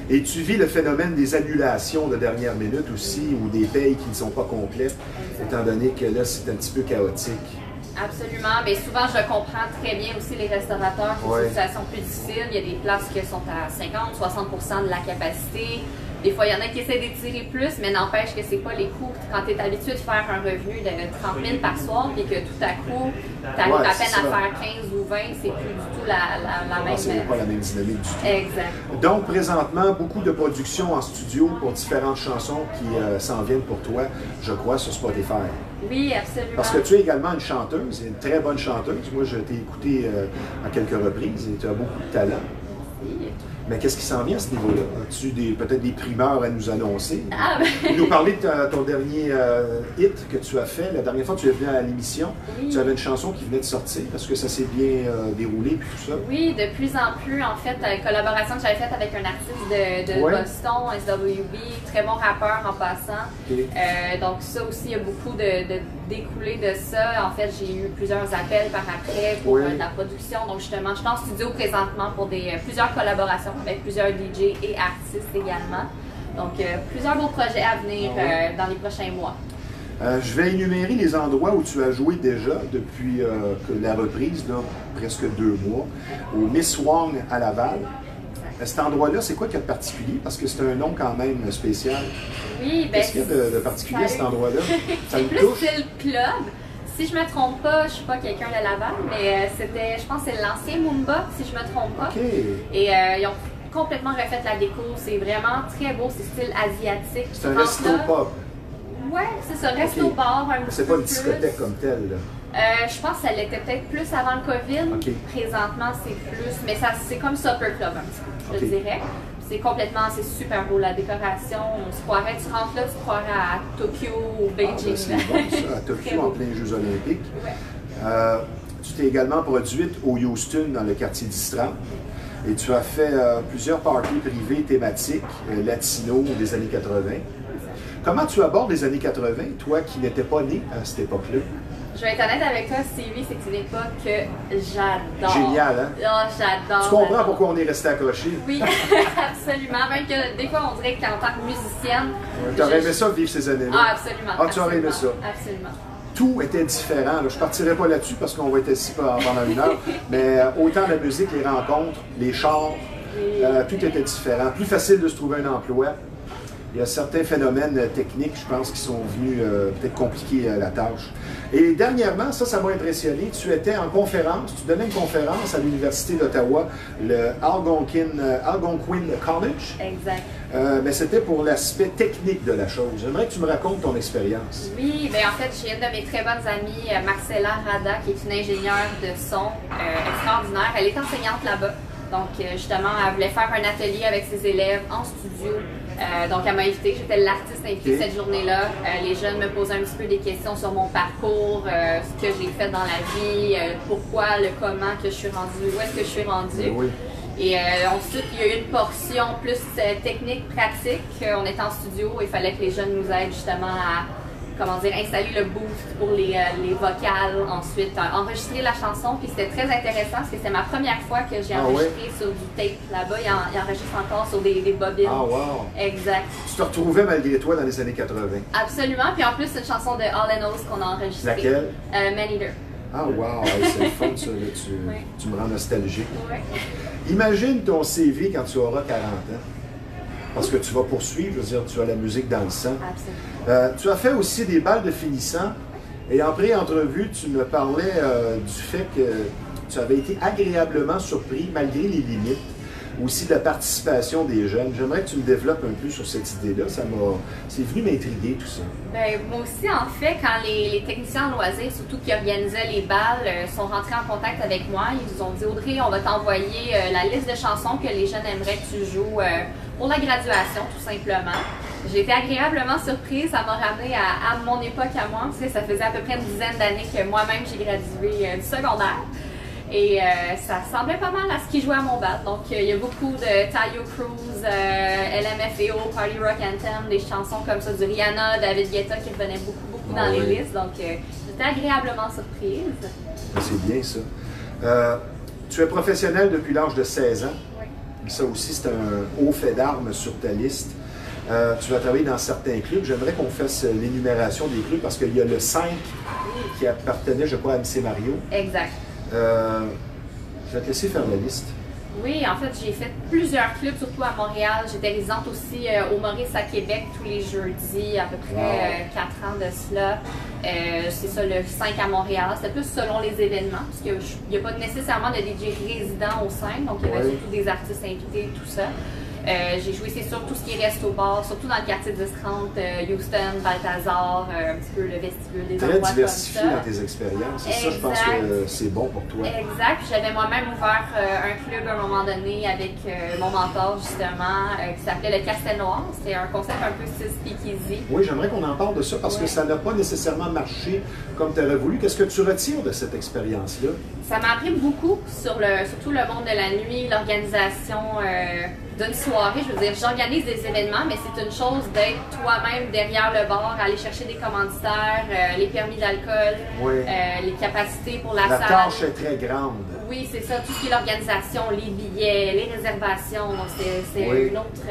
Et tu vis le phénomène des annulations de dernière minute aussi, ou des payes qui ne sont pas complètes, étant donné que là, c'est un petit peu chaotique. Absolument. Mais souvent, je comprends très bien aussi les restaurateurs qui ont une situation plus difficile. Il y a des places qui sont à 50-60% de la capacité. Des fois, il y en a qui essaient d'étirer plus, mais n'empêche que c'est pas les coûts. Quand tu es habitué de faire un revenu de 30 000 par soir, puis que tout à coup, tu arrives à peine à faire 15 ou 20, c'est plus du tout la même... C'est pas la même dynamique du tout. Exact. Donc, présentement, beaucoup de productions en studio pour différentes chansons qui s'en viennent pour toi, je crois, sur Spotify. Oui, absolument. Parce que tu es également une chanteuse, une très bonne chanteuse. Moi, je t'ai écouté à quelques reprises et tu as beaucoup de talent. Merci. Mais qu'est-ce qui s'en vient à ce niveau-là? As-tu peut-être des primeurs à nous annoncer? Ah, ben... Nous parler de ton dernier hit que tu as fait. La dernière fois que tu es venu à l'émission, tu avais une chanson qui venait de sortir. Est-ce que ça s'est bien déroulé puis tout ça? Oui, de plus en plus. En fait, une collaboration que j'avais faite avec un artiste de Boston, SWB, très bon rappeur en passant. Donc ça aussi, il y a beaucoup de découlé de ça. En fait, j'ai eu plusieurs appels par après pour de la production. Donc justement, je suis en studio présentement pour plusieurs collaborations avec plusieurs DJ et artistes également. Donc, plusieurs beaux projets à venir dans les prochains mois. Je vais énumérer les endroits où tu as joué déjà depuis la reprise, là, presque 2 mois, au Miss Wong à Laval. Cet endroit-là, c'est quoi qu'il y a de particulier? Parce que c'est un nom quand même spécial. Oui, bien... Qu'est-ce qu'il y a de particulier à cet endroit-là? C'est plus style club. Si je me trompe pas, je suis pas quelqu'un de Laval, mais c'était, je pense que c'est l'ancien Mumba, si je me trompe pas. Okay. Et ils ont complètement refait la déco. C'est vraiment très beau, c'est style asiatique. C'est un resto-pub. Ouais, c'est ça, resto-bar un petit peu. C'est pas une discothèque comme telle, là. Je pense que ça l'était peut-être plus avant le COVID. Okay. Présentement, c'est plus, mais c'est comme Supper Club un petit peu, je dirais. C'est complètement, c'est super beau, la décoration. On se croirait, tu rentres là, tu te croirais à Tokyo ou Beijing. C'est bon ça, à Tokyo en plein Jeux olympiques. Ouais. Tu t'es également produite au Houston, dans le quartier d'Istra. Et tu as fait plusieurs parties privées thématiques, latino des années 80. Comment tu abordes les années 80, toi qui n'étais pas né à cette époque-là? Je vais être honnête avec toi, Stevie, c'est que c'est une époque que j'adore. Génial, hein? Oh, j'adore. Tu comprends pourquoi on est resté accroché? Oui, absolument. Même que des fois, on dirait qu'en tant que musicienne... Tu aurais aimé ça, vivre ces années-là? Ah, absolument. Ah, tu aurais aimé ça? Absolument. Tout était différent. Là. Je ne partirai pas là-dessus parce qu'on va être ici pendant 1 heure. Mais autant la musique, les rencontres, les chars, tout était différent. Plus facile de se trouver un emploi. Il y a certains phénomènes techniques, je pense, qui sont venus peut-être compliquer la tâche. Et dernièrement, ça m'a impressionné, tu étais en conférence, tu donnais une conférence à l'Université d'Ottawa, le Algonquin College. Exact. Mais c'était pour l'aspect technique de la chose. J'aimerais que tu me racontes ton expérience. Oui, bien en fait, j'ai une de mes très bonnes amies, Marcella Rada, qui est une ingénieure de son extraordinaire. Elle est enseignante là-bas. Donc, justement, elle voulait faire un atelier avec ses élèves en studio. Donc, elle m'a invitée. J'étais l'artiste invitée cette journée-là. Les jeunes me posaient un petit peu des questions sur mon parcours, ce que j'ai fait dans la vie, pourquoi, le comment que je suis rendue, où est-ce que je suis rendue. Oui. Et ensuite, il y a eu une portion plus technique, pratique. On était en studio et il fallait que les jeunes nous aident justement à installer le boost pour les vocales, ensuite enregistrer la chanson. Puis c'était très intéressant parce que c'est ma première fois que j'ai enregistré sur du tape. Là-bas, il enregistre encore sur des bobines. Ah, wow! Exact. Tu te retrouvais malgré toi dans les années 80. Absolument. Puis en plus, c'est une chanson de All & O's qu'on a enregistrée. Laquelle? Man-Eater. Ah, wow! C'est le fun, ça. Là, tu me rends nostalgique. Oui. Imagine ton CV quand tu auras 40 ans. Parce que tu vas poursuivre, je veux dire, tu as la musique dans le sang. Absolument. Tu as fait aussi des balles de finissant. Et en pré-entrevue, tu me parlais du fait que tu avais été agréablement surpris, malgré les limites, aussi de la participation des jeunes. J'aimerais que tu me développes un peu sur cette idée-là. C'est venu m'intriguer, tout ça. Ben, moi aussi, en fait, quand les techniciens en loisirs, surtout qui organisaient les balles, sont rentrés en contact avec moi, ils nous ont dit « Audrey, on va t'envoyer la liste de chansons que les jeunes aimeraient que tu joues pour la graduation, tout simplement. » J'ai été agréablement surprise, ça m'a ramené à mon époque à moi, parce que ça faisait à peu près une dizaine d'années que moi-même j'ai gradué du secondaire. Et ça ressemblait pas mal à ce qui jouait à mon bal. Donc il y a beaucoup de Tayo Cruz, LMFAO, Party Rock Anthem, des chansons comme ça, du Rihanna, David Guetta qui revenaient beaucoup dans les listes. Donc j'étais agréablement surprise. C'est bien ça. Tu es professionnelle depuis l'âge de 16 ans. Oui. Ça aussi, c'est un haut fait d'armes sur ta liste. Tu vas travailler dans certains clubs. J'aimerais qu'on fasse l'énumération des clubs parce qu'il y a le 5 qui appartenait, je crois, à MC Mario. Exact. Je vais te laisser faire la liste. Oui, en fait, j'ai fait plusieurs clubs, surtout à Montréal. J'étais résidente aussi au Maurice à Québec tous les jeudis, à peu près 4 ans de cela. C'est ça, le 5 à Montréal. C'était plus selon les événements, parce qu'il n'y a pas nécessairement de DJ résident au 5, donc il y avait surtout des artistes invités, tout ça. J'ai joué, c'est sûr, tout ce qui est resto-bar, surtout dans le quartier 10-30, Houston, Balthazar, un petit peu le vestibule des endroits comme ça. Très diversifié dans tes expériences. Et ça, je pense que c'est bon pour toi. Exact. J'avais moi-même ouvert un club à un moment donné avec mon mentor, justement, qui s'appelait le Castel Noir. C'était un concept un peu style speakeasy. Oui, j'aimerais qu'on en parle de ça parce que ça n'a pas nécessairement marché comme tu aurais voulu. Qu'est-ce que tu retires de cette expérience-là? Ça m'a appris beaucoup sur surtout le monde de la nuit, l'organisation d'une soirée. Je veux dire, j'organise des événements, mais c'est une chose d'être toi-même derrière le bar, aller chercher des commanditaires, les permis d'alcool, les capacités pour la salle. La tâche est très grande. Oui, c'est ça. Tout ce qui est l'organisation, les billets, les réservations, c'est une autre...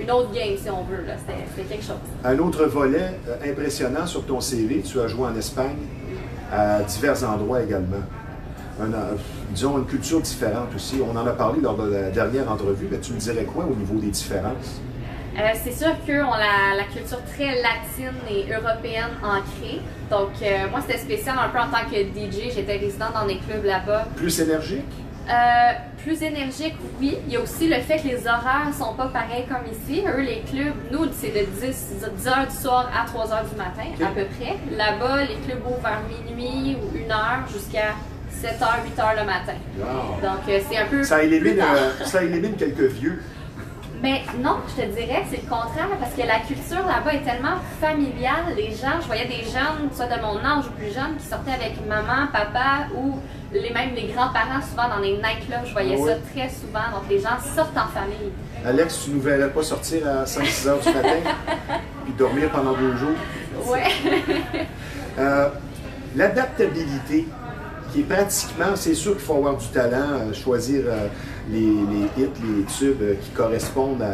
une autre game, si on veut. C'était quelque chose. Un autre volet impressionnant sur ton CV, tu as joué en Espagne, à divers endroits également. Disons une culture différente aussi. On en a parlé lors de la dernière entrevue, mais tu me dirais quoi au niveau des différences? C'est sûr qu'ils ont la culture très latine et européenne ancrée. Donc, moi, c'était spécial un peu en tant que DJ. J'étais résidente dans des clubs là-bas. Plus énergique? Plus énergique, oui. Il y a aussi le fait que les horaires sont pas pareils comme ici. Eux, les clubs, nous, c'est de 10 h du soir à 3 h du matin, à peu près. Là-bas, les clubs ouvrent vers minuit ou 1 h jusqu'à 7 h, 8 h le matin. Wow. Donc, c'est un peu... Ça élimine quelques vieux. Mais non, je te dirais que c'est le contraire parce que la culture là-bas est tellement familiale. Les gens, je voyais des jeunes, soit de mon âge ou plus jeunes, qui sortaient avec maman, papa ou même les grands-parents, souvent dans les nightclubs. Je voyais ça très souvent. Donc les gens sortent en famille. Alex, tu ne nous verrais pas sortir à 5-6 heures du matin puis dormir pendant 2 jours? Oui. L'adaptabilité, qui est pratiquement, c'est sûr qu'il faut avoir du talent, choisir les hits, les tubes qui correspondent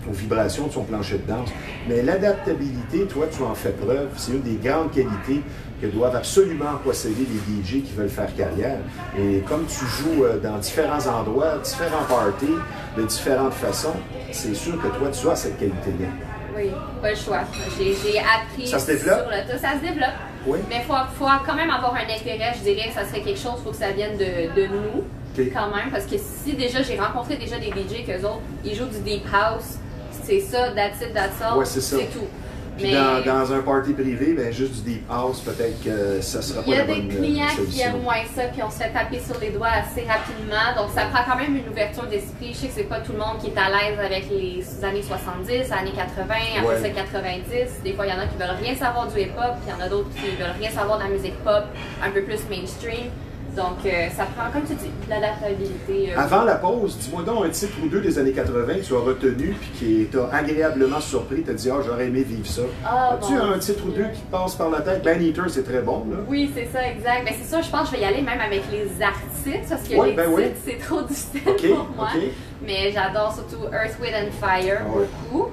aux vibrations de son plancher de danse. Mais l'adaptabilité, toi, tu en fais preuve. C'est une des grandes qualités que doivent absolument posséder les DJ qui veulent faire carrière. Et comme tu joues dans différents endroits, différents parties, de différentes façons, c'est sûr que toi, tu as cette qualité-là. Oui, pas le choix. J'ai appris ça se développe? Sur le tas. Ça se développe. Oui. Mais il faut quand même avoir un intérêt. Je dirais que ça serait quelque chose, il faut que ça vienne de nous. Okay. Quand même, parce que si déjà j'ai rencontré déjà des DJ qu'eux autres, ils jouent du deep house, c'est ça, that's it, that's all, c'est tout. Puis mais dans un party privé, ben juste du deep house, peut-être que ça sera pas la bonne solution. Il y a des clients qui aiment moins ça, puis on se fait taper sur les doigts assez rapidement, donc ça prend quand même une ouverture d'esprit. Je sais que c'est pas tout le monde qui est à l'aise avec les années 70, années 80, après ça 90. Des fois, il y en a qui veulent rien savoir du hip-hop, puis il y en a d'autres qui veulent rien savoir de la musique pop, un peu plus mainstream. Donc, ça prend, comme tu dis, de l'adaptabilité. Avant la pause, dis-moi donc un titre ou deux des années 80 que tu as retenu puis qui t'a agréablement surpris, t'as dit « Ah, j'aurais aimé vivre ça ». As-tu un titre ou deux qui te passe par la tête? Ben Eater, c'est très bon, là. Oui, c'est ça, exact. Mais c'est ça, je pense que je vais y aller même avec les artistes, parce que les titres, c'est trop difficile pour moi. Mais j'adore surtout Earth, Wind and Fire, beaucoup.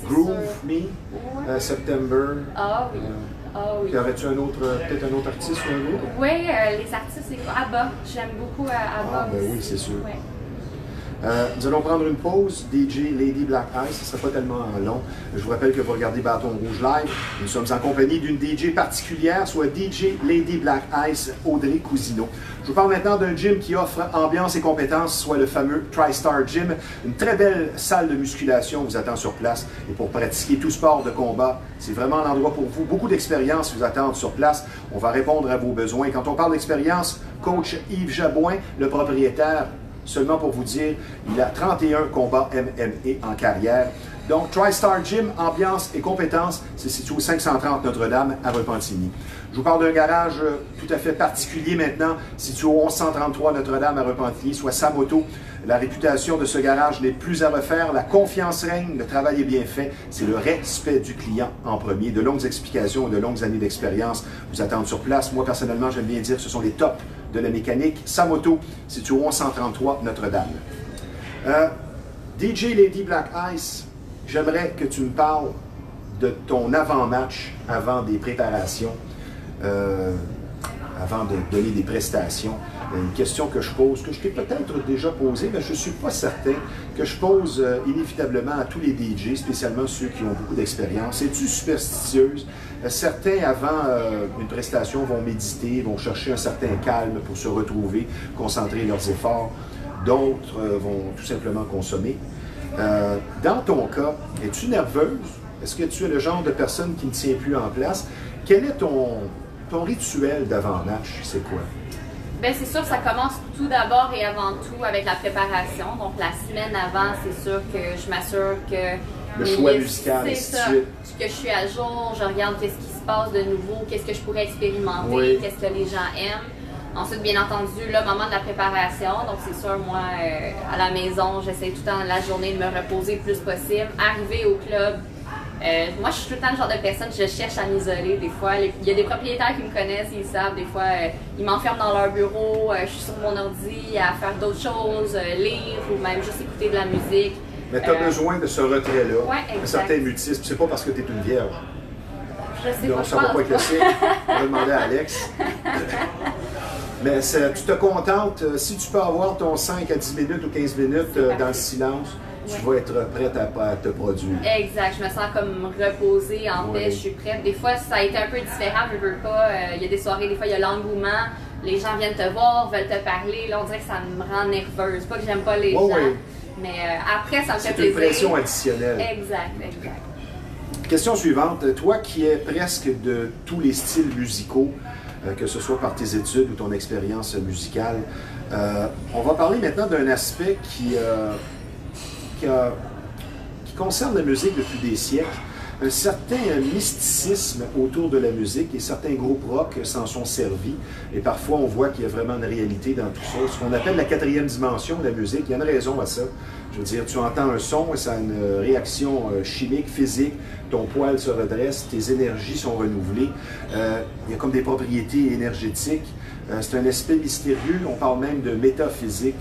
Groove Me, September. Ah oui. Oh, oui. Puis aurais-tu peut-être un autre artiste ou un autre? Oui, les artistes, c'est quoi? ABBA. J'aime beaucoup ABBA. Ah, ben oui, c'est sûr. Ouais. Nous allons prendre une pause. DJ Lady Black Ice, ce ne sera pas tellement long. Je vous rappelle que vous regardez Bâton Rouge Live. Nous sommes en compagnie d'une DJ particulière, soit DJ Lady Black Ice, Audrey Cousineau. Je vous parle maintenant d'un gym qui offre ambiance et compétences, soit le fameux TriStar Gym. Une très belle salle de musculation vous attend sur place. Et pour pratiquer tout sport de combat, c'est vraiment l'endroit pour vous. Beaucoup d'expérience vous attendent sur place. On va répondre à vos besoins. Quand on parle d'expérience, coach Yves Jabouin, le propriétaire, seulement pour vous dire, il a 31 combats MMA en carrière. Donc, TriStar Gym, ambiance et compétences, c'est situé au 530 Notre-Dame à Repentigny. Je vous parle d'un garage tout à fait particulier maintenant, situé au 1133 Notre-Dame à Repentigny, soit sa moto. La réputation de ce garage n'est plus à refaire, la confiance règne, le travail est bien fait, c'est le respect du client en premier. De longues explications, de longues années d'expérience vous attendent sur place. Moi, personnellement, j'aime bien dire que ce sont les tops de la mécanique. Sa moto, situé au 1133 Notre-Dame. DJ Lady Black Ice, j'aimerais que tu me parles de ton avant-match, avant des préparations, avant de donner des prestations. Une question que je pose, que je t'ai peut-être déjà posée, mais je ne suis pas certain, que je pose inévitablement à tous les DJ, spécialement ceux qui ont beaucoup d'expérience. Es-tu superstitieuse? Certains, avant une prestation, vont méditer, vont chercher un certain calme pour se retrouver, concentrer leurs efforts. D'autres vont tout simplement consommer. Dans ton cas, es-tu nerveuse? Est-ce que tu es le genre de personne qui ne tient plus en place? Quel est ton rituel d'avant-match? C'est quoi? Bien, c'est sûr, ça commence tout d'abord et avant tout avec la préparation. Donc, la semaine avant, c'est sûr que je m'assure que... Le choix musical, c'est ça, que je suis à jour, je regarde qu'est-ce qui se passe de nouveau, qu'est-ce que je pourrais expérimenter, qu'est-ce que les gens aiment. Ensuite, bien entendu, le moment de la préparation. Donc, c'est sûr, moi, à la maison, j'essaie tout le temps la journée de me reposer le plus possible. Arriver au club, moi, je suis tout le temps le genre de personne, je cherche à m'isoler des fois. Il y a des propriétaires qui me connaissent, ils savent, des fois, ils m'enferment dans leur bureau, je suis sur mon ordi à faire d'autres choses, lire ou même juste écouter de la musique. Mais tu as besoin de ce retrait-là, ouais, un certain mutisme. C'est pas parce que tu es une vierge. Je sais donc, pas, ça va pas être le signe. On va demander à Alex. Mais tu te contentes, si tu peux avoir ton 5 à 10 minutes ou 15 minutes dans le silence, tu vas être prête à te produire. Exact, je me sens comme reposée, en paix, je suis prête. Des fois, ça a été un peu différent, je veux pas. Il y a des soirées, des fois, il y a l'engouement. Les gens viennent te voir, veulent te parler. Là, on dirait que ça me rend nerveuse. Pas que j'aime pas les gens, mais après, ça me fait plaisir. C'est une pression additionnelle. Exact. Question suivante. Toi qui es presque de tous les styles musicaux, que ce soit par tes études ou ton expérience musicale, on va parler maintenant d'un aspect qui concerne la musique depuis des siècles. Un certain mysticisme autour de la musique et certains groupes rock s'en sont servis. Et parfois, on voit qu'il y a vraiment une réalité dans tout ça. Ce qu'on appelle la quatrième dimension de la musique, il y a une raison à ça. Je veux dire, tu entends un son et ça a une réaction chimique, physique, ton poil se redresse, tes énergies sont renouvelées. Il y a comme des propriétés énergétiques. C'est un aspect mystérieux, on parle même de métaphysique.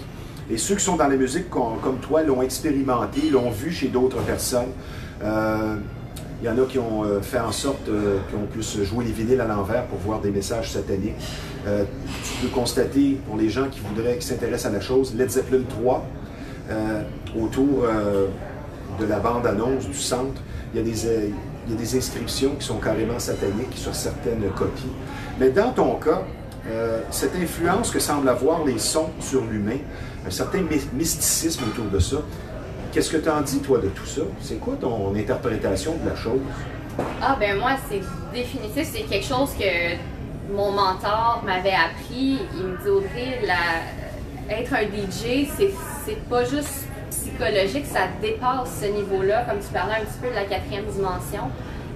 Et ceux qui sont dans la musique comme toi l'ont expérimenté, l'ont vu chez d'autres personnes. Il y en a qui ont fait en sorte qu'on puisse jouer les vinyles à l'envers pour voir des messages sataniques. Tu peux constater, pour les gens qui s'intéressent à la chose, Led Zeppelin 3, autour de la bande-annonce du centre, il y a des inscriptions qui sont carrément sataniques sur certaines copies. Mais dans ton cas, cette influence que semblent avoir les sons sur l'humain, un certain mysticisme autour de ça, qu'est-ce que tu en dis, toi, de tout ça? C'est quoi ton interprétation de la chose? Ah, ben moi, c'est définitif. C'est quelque chose que mon mentor m'avait appris. Il me dit, Audrey, être un DJ, c'est pas juste psychologique, ça dépasse ce niveau-là. Comme tu parlais un petit peu de la quatrième dimension,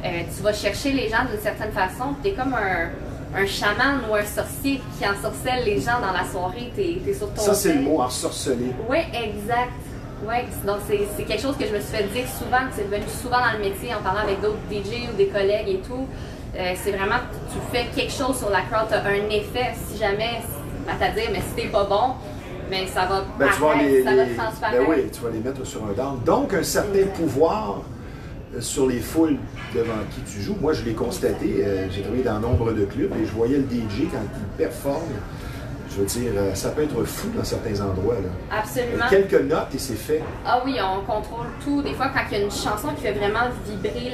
tu vas chercher les gens d'une certaine façon. Tu es comme un chaman ou un sorcier qui ensorcelle les gens dans la soirée. Tu es sur ton Ça, c'est le mot, ensorceler. Oui, exact. Oui, donc c'est quelque chose que je me suis fait dire souvent, que c'est devenu souvent dans le métier en parlant avec d'autres DJ ou des collègues et tout. C'est vraiment, tu fais quelque chose sur la crowd, tu as un effet, si jamais, c'est-à-dire, mais si t'es pas bon, mais ça va paraître, ça va transparaître. Ben oui, tu vas les mettre sur un down. Donc, un certain pouvoir sur les foules devant qui tu joues. Moi, je l'ai constaté, j'ai travaillé dans nombre de clubs et je voyais le DJ quand il performe. Je veux dire, ça peut être fou dans certains endroits. Là. Absolument. Quelques notes et c'est fait. Ah oui, on contrôle tout. Des fois, quand il y a une chanson qui fait vraiment vibrer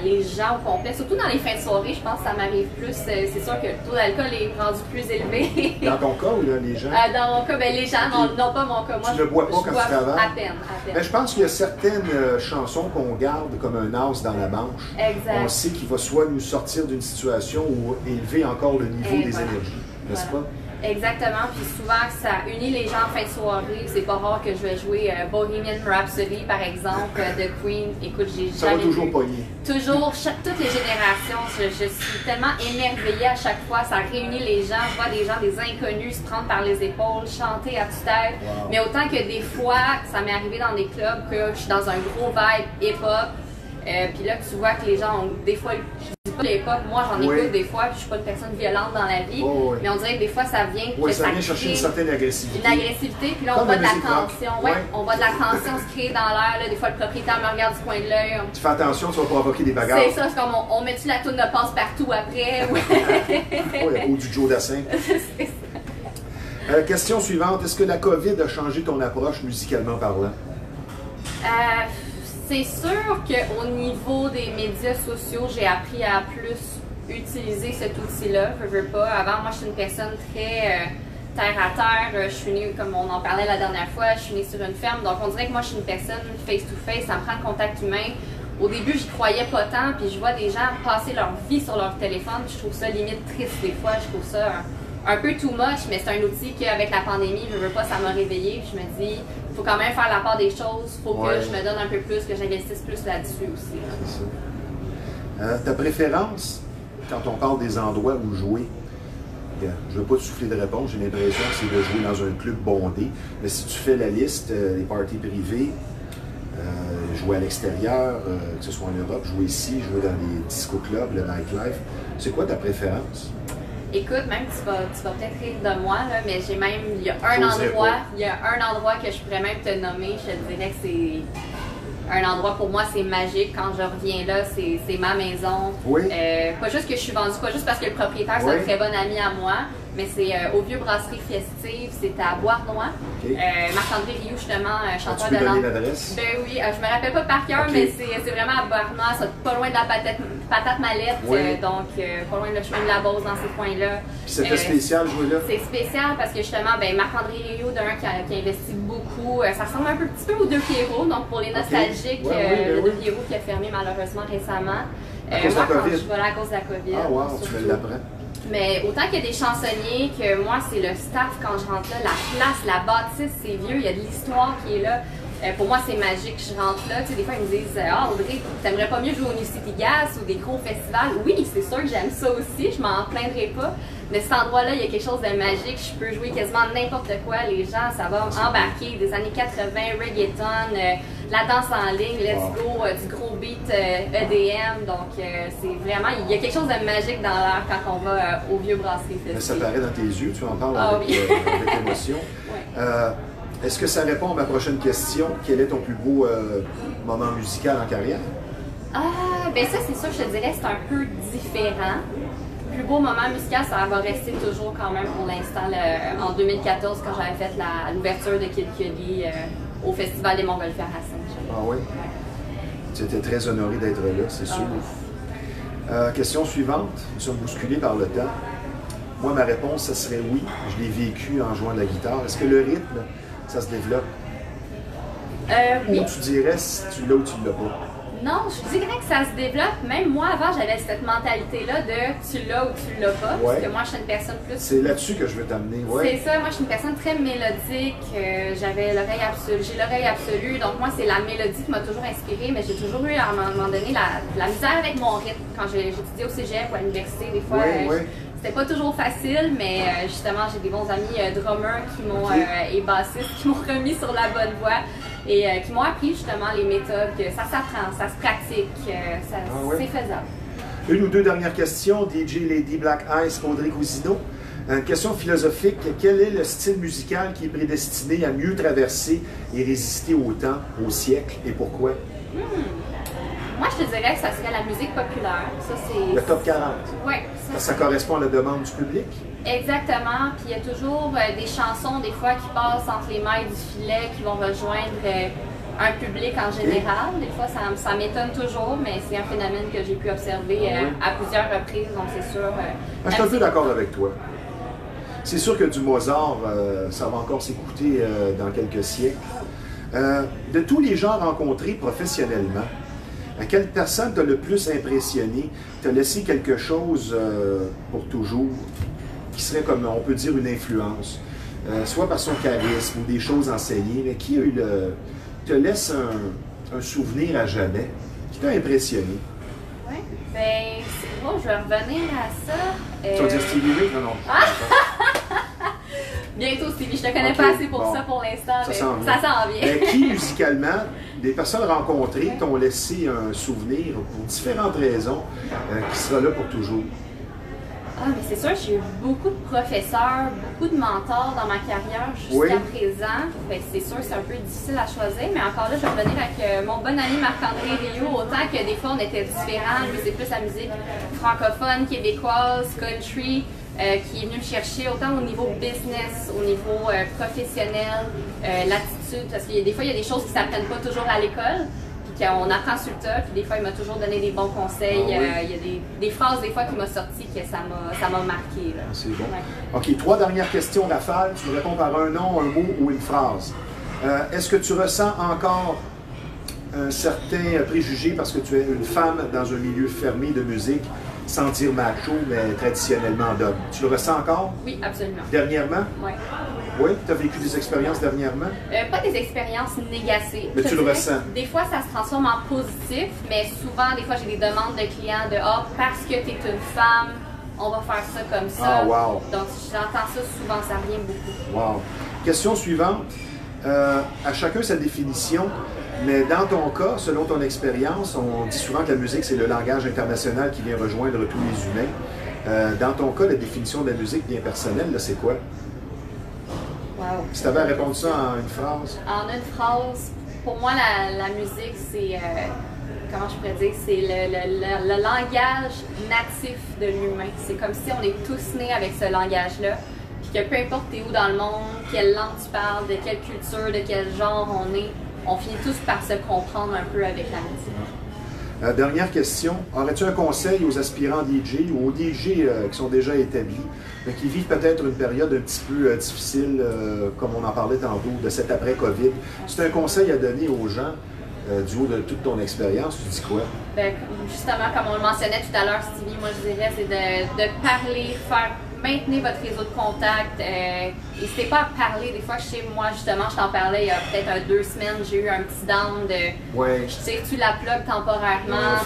les gens au complet, surtout dans les fins de soirée, je pense que ça m'arrive plus. C'est sûr que le taux d'alcool est rendu plus élevé. Dans ton cas ou là, les gens? Dans mon cas, ben, les gens, non pas mon cas. Moi, tu ne bois pas quand tu travailles? À peine. Ben, je pense qu'il y a certaines chansons qu'on garde comme un as dans la manche. Exact. On sait qu'il va soit nous sortir d'une situation ou élever encore le niveau des énergies, n'est-ce pas? Exactement, puis souvent ça unit les gens en fin de soirée. C'est pas rare que je vais jouer Bohemian Rhapsody par exemple de Queen. Écoute, j'ai jamais. Ça va toujours pogner. Toujours, toutes les générations. Je suis tellement émerveillée à chaque fois. Ça réunit les gens. Je vois des gens, des inconnus se prendre par les épaules, chanter à tue-tête. Wow. Mais autant que des fois, ça m'est arrivé dans des clubs que je suis dans un gros vibe hip-hop. Puis là, tu vois que les gens ont des fois. Je dis pas l'époque, moi j'en écoute des fois, puis je suis pas une personne violente dans la vie, mais on dirait que des fois ça vient ça vient chercher une certaine agressivité. Une agressivité, puis là on voit de la tension, on voit de la tension se créer dans l'air, des fois le propriétaire me regarde du coin de l'œil. Tu fais attention, tu vas provoquer des bagarres. C'est ça, c'est comme on met-tu la toune de passe-partout après? Ou du Joe Dassin. C'est ça. Question suivante, est-ce que la COVID a changé ton approche musicalement parlant? C'est sûr qu'au niveau des médias sociaux, j'ai appris à plus utiliser cet outil-là. Je veux pas. Avant, moi, je suis une personne très terre à terre. Je suis née, comme on en parlait la dernière fois, je suis née sur une ferme. Donc, on dirait que moi, je suis une personne face-to-face. Ça me prend le contact humain. Au début, j'y croyais pas tant. Puis, je vois des gens passer leur vie sur leur téléphone. Je trouve ça limite triste des fois. Je trouve ça un peu too much, mais c'est un outil qu'avec la pandémie, je veux pas, ça m'a réveillée. Puis je me dis, il faut quand même faire la part des choses. Il faut que je me donne un peu plus, que j'investisse plus là-dessus aussi. Là. C'est ça. Ta préférence, quand on parle des endroits où jouer, je ne veux pas te souffler de réponse, j'ai l'impression que c'est de jouer dans un club bondé. Mais si tu fais la liste, les parties privées, jouer à l'extérieur, que ce soit en Europe, jouer ici, jouer dans les disco-clubs, le nightlife, c'est quoi ta préférence? Écoute, même tu vas peut-être rire de moi, là, mais il y a un endroit que je pourrais même te nommer, je te dirais que un endroit pour moi, c'est magique. Quand je reviens là, c'est ma maison. Oui. Pas juste que je suis vendue, pas juste parce que le propriétaire, c'est un très bon ami à moi, mais c'est au Vieux Brasserie Festive, c'est à Bois-Noir. Okay. Marc-André Rioux, justement, chanteur tu peux de donner langue. l'adresse? Ben oui, je me rappelle pas par cœur, mais c'est vraiment à Bois-Noir, pas loin de la patate Mallette, donc pas loin de le chemin de la Beauce dans ces coins-là. Puis c'était spécial jouer là? C'est spécial parce que justement, Marc-André Rioux, qui a investi beaucoup, ça ressemble un petit peu aux Deux Pierrot, donc pour les nostalgiques, le Deux Pierrot qui a fermé malheureusement récemment. À cause de la COVID? Voilà, à cause de la COVID. Ah wow, tu me l'apprends. Mais autant qu'il y a des chansonniers, que moi, c'est le staff quand je rentre là, la place, la bâtisse, c'est vieux, il y a de l'histoire qui est là. Pour moi, c'est magique. Je rentre là, tu sais, des fois, ils me disent « Ah, Audrey, t'aimerais pas mieux jouer au New City Gas ou des gros festivals? » Oui, c'est sûr que j'aime ça aussi, je m'en plaindrai pas. Mais cet endroit-là, il y a quelque chose de magique. Je peux jouer quasiment n'importe quoi. Les gens, ça va embarquer des années 80, reggaeton, la danse en ligne, let's go, du gros beat EDM. Donc, c'est vraiment, il y a quelque chose de magique dans l'air quand on va au Vieux Brasserie Festive. Ça paraît dans tes yeux, tu en parles avec émotion. Est-ce que ça répond à ma prochaine question? Quel est ton plus beau moment musical en carrière? Ben ça, c'est sûr, je te dirais, c'est un peu différent. Le plus beau moment musical, ça va rester toujours quand même pour l'instant en 2014 quand j'avais fait l'ouverture de Kid Cudi au Festival des Montgolfières à Saint-Jean. Ah oui? Tu étais très honoré d'être là, c'est sûr. Question suivante. Nous sommes bousculés par le temps. Moi, ma réponse, ça serait oui. Je l'ai vécu en jouant de la guitare. Est-ce que le rythme, ça se développe? Oui. Ou tu dirais si tu l'as ou tu ne l'as pas? Non, je dirais que ça se développe. Même moi, avant, j'avais cette mentalité-là de tu l'as ou tu l'as pas. Parce que moi, je suis une personne plus... C'est là-dessus que je veux t'amener, C'est ça, moi, je suis une personne très mélodique. J'ai l'oreille absolue. Donc, moi, c'est la mélodie qui m'a toujours inspirée. Mais j'ai toujours eu, à un moment donné, la misère avec mon rythme. Quand j'étudiais au cégep ou à l'université, des fois... C'était pas toujours facile, mais justement, j'ai des bons amis drummers qui m'ont et bassistes qui m'ont remis sur la bonne voie et qui m'ont appris justement les méthodes, que ça s'apprend, ça se pratique, c'est faisable. Une ou deux dernières questions. DJ Lady Black Ice, Audrey Cousineau. Une question philosophique. Quel est le style musical qui est prédestiné à mieux traverser et résister au temps, au siècle, et pourquoi? Moi, je te dirais que ça serait la musique populaire. Ça, c'est... Le top 40? Oui. Ça correspond à la demande du public? Exactement. Puis il y a toujours des chansons, des fois, qui passent entre les mailles du filet, qui vont rejoindre un public en général. Des fois, ça m'étonne toujours, mais c'est un phénomène que j'ai pu observer à plusieurs reprises. Donc, c'est sûr... je suis un peu d'accord avec toi. C'est sûr que du Mozart, ça va encore s'écouter dans quelques siècles. De tous les gens rencontrés professionnellement, quelle personne t'a le plus impressionné, t'a laissé quelque chose pour toujours, qui serait comme, on peut dire, une influence, soit par son charisme ou des choses enseignées, mais qui a eu te laisse un souvenir à jamais, qui t'a impressionné? Oui, ben c'est bon, je vais revenir à ça. Tu vas dire Stevie Ray? Non, non. Bientôt, Stevie, je te connais pas assez pour ça pour l'instant, mais ça s'en vient. Mais qui, musicalement, des personnes rencontrées t'ont laissé un souvenir pour différentes raisons qui sera là pour toujours? Ah, mais c'est sûr, j'ai eu beaucoup de professeurs, beaucoup de mentors dans ma carrière jusqu'à présent. C'est sûr, c'est un peu difficile à choisir, mais encore là, je vais revenir avec mon bon ami Marc-André Rioux. Autant que des fois, on était différents. Lui, c'est plus la musique francophone, québécoise, country, qui est venu me chercher autant au niveau business, au niveau professionnel, l'attitude. Parce que des fois, il y a des choses qui ne s'apprennent pas toujours à l'école. On apprend sur le tas, puis des fois, il m'a toujours donné des bons conseils. Il y a des phrases, des fois, qui m'ont sorti que ça m'a marqué. C'est bon. OK, 3 dernières questions rafales. Tu me réponds par un nom, un mot ou une phrase. Est-ce que tu ressens encore un certain préjugé parce que tu es une femme dans un milieu fermé de musique, sans dire macho, mais traditionnellement d'homme? Tu le ressens encore? Oui, absolument. Dernièrement? Oui. Oui? Tu as vécu des expériences dernièrement? Pas des expériences négatives. Mais tu le ressens? Des fois, ça se transforme en positif, mais souvent, des fois, j'ai des demandes de clients de « Ah, parce que tu es une femme, on va faire ça comme ça. » Ah, wow. Donc, j'entends ça souvent, ça revient beaucoup. Wow. Question suivante. À chacun sa définition, mais dans ton cas, selon ton expérience, on dit souvent que la musique, c'est le langage international qui vient rejoindre tous les humains. Dans ton cas, la définition de la musique bien personnelle, c'est quoi? Wow. Si tu avais à répondre ça en une phrase? En une phrase, pour moi, la musique, c'est, comment je pourrais dire, c'est le langage natif de l'humain. C'est comme si on est tous nés avec ce langage-là, puis que peu importe t'es où dans le monde, quelle langue tu parles, de quelle culture, de quel genre on finit tous par se comprendre un peu avec la musique. Dernière question, aurais-tu un conseil aux aspirants DJ ou aux DJ qui sont déjà établis, qui vivent peut-être une période un petit peu difficile, comme on en parlait tantôt, de cet après-COVID? C'est un conseil à donner aux gens du haut de toute ton expérience, tu dis quoi? Ben, justement, comme on le mentionnait tout à l'heure, Stevie, moi je dirais, c'est de parler, maintenir votre réseau de contacts. N'hésitez pas à parler. Des fois, chez moi, justement, je t'en parlais il y a peut-être 2 semaines, j'ai eu un petit down de... Ouais. Je tire-tu la plug temporairement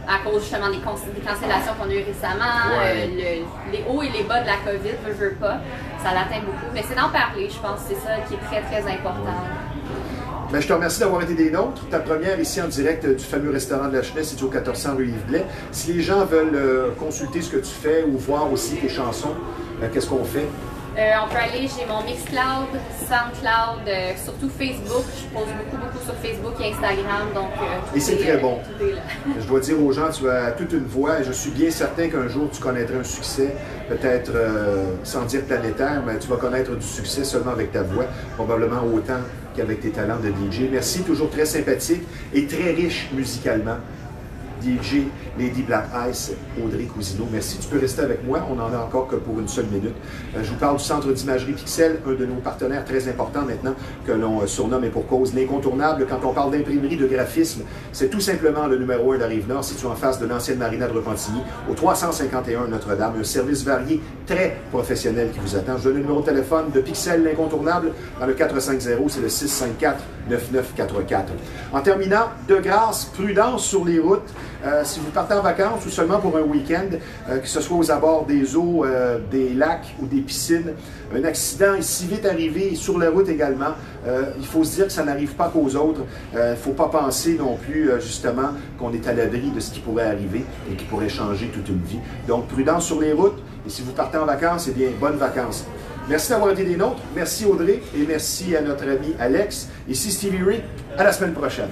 à cause justement des cancellations qu'on a eues récemment, les hauts et les bas de la COVID, je veux pas, ça l'atteint beaucoup. Mais c'est d'en parler, je pense, c'est ça qui est très, très important. Ben, je te remercie d'avoir été des nôtres. Ta première ici en direct du fameux restaurant de la Chenesse, situé au 1400 rue Yves-Blais. Si les gens veulent consulter ce que tu fais ou voir aussi tes chansons, qu'est-ce qu'on fait? On peut aller, j'ai mon Mixcloud, Soundcloud, surtout Facebook. Je pose beaucoup sur Facebook et Instagram. Donc, et c'est très bon. Tout est là. Je dois dire aux gens, tu as toute une voix et je suis bien certain qu'un jour tu connaîtras un succès, peut-être sans dire planétaire, mais tu vas connaître du succès seulement avec ta voix, probablement autant qu'avec tes talents de DJ. Merci, toujours très sympathique et très riche musicalement. DJ Lady Black Ice, Audrey Cousineau. Merci, tu peux rester avec moi, on en a encore que pour une seule minute. Je vous parle du Centre d'imagerie Pixel, un de nos partenaires très importants maintenant, que l'on surnomme et pour cause l'incontournable. Quand on parle d'imprimerie, de graphisme, c'est tout simplement le numéro 1 de la Rive-Nord, situé en face de l'ancienne marina de Repentigny, au 351 Notre-Dame. Un service varié, très professionnel qui vous attend. Je donne le numéro de téléphone de Pixel, l'incontournable, dans le 450, c'est le 654-9944. En terminant, de grâce, prudence sur les routes. Si vous partez en vacances ou seulement pour un week-end, que ce soit aux abords des eaux, des lacs ou des piscines, un accident est si vite arrivé, et sur la route également, il faut se dire que ça n'arrive pas qu'aux autres. Il ne faut pas penser non plus, justement, qu'on est à l'abri de ce qui pourrait arriver et qui pourrait changer toute une vie. Donc, prudence sur les routes. Et si vous partez en vacances, eh bien, bonnes vacances. Merci d'avoir été des nôtres. Merci Audrey et merci à notre ami Alex. Ici Stevie Ray. À la semaine prochaine.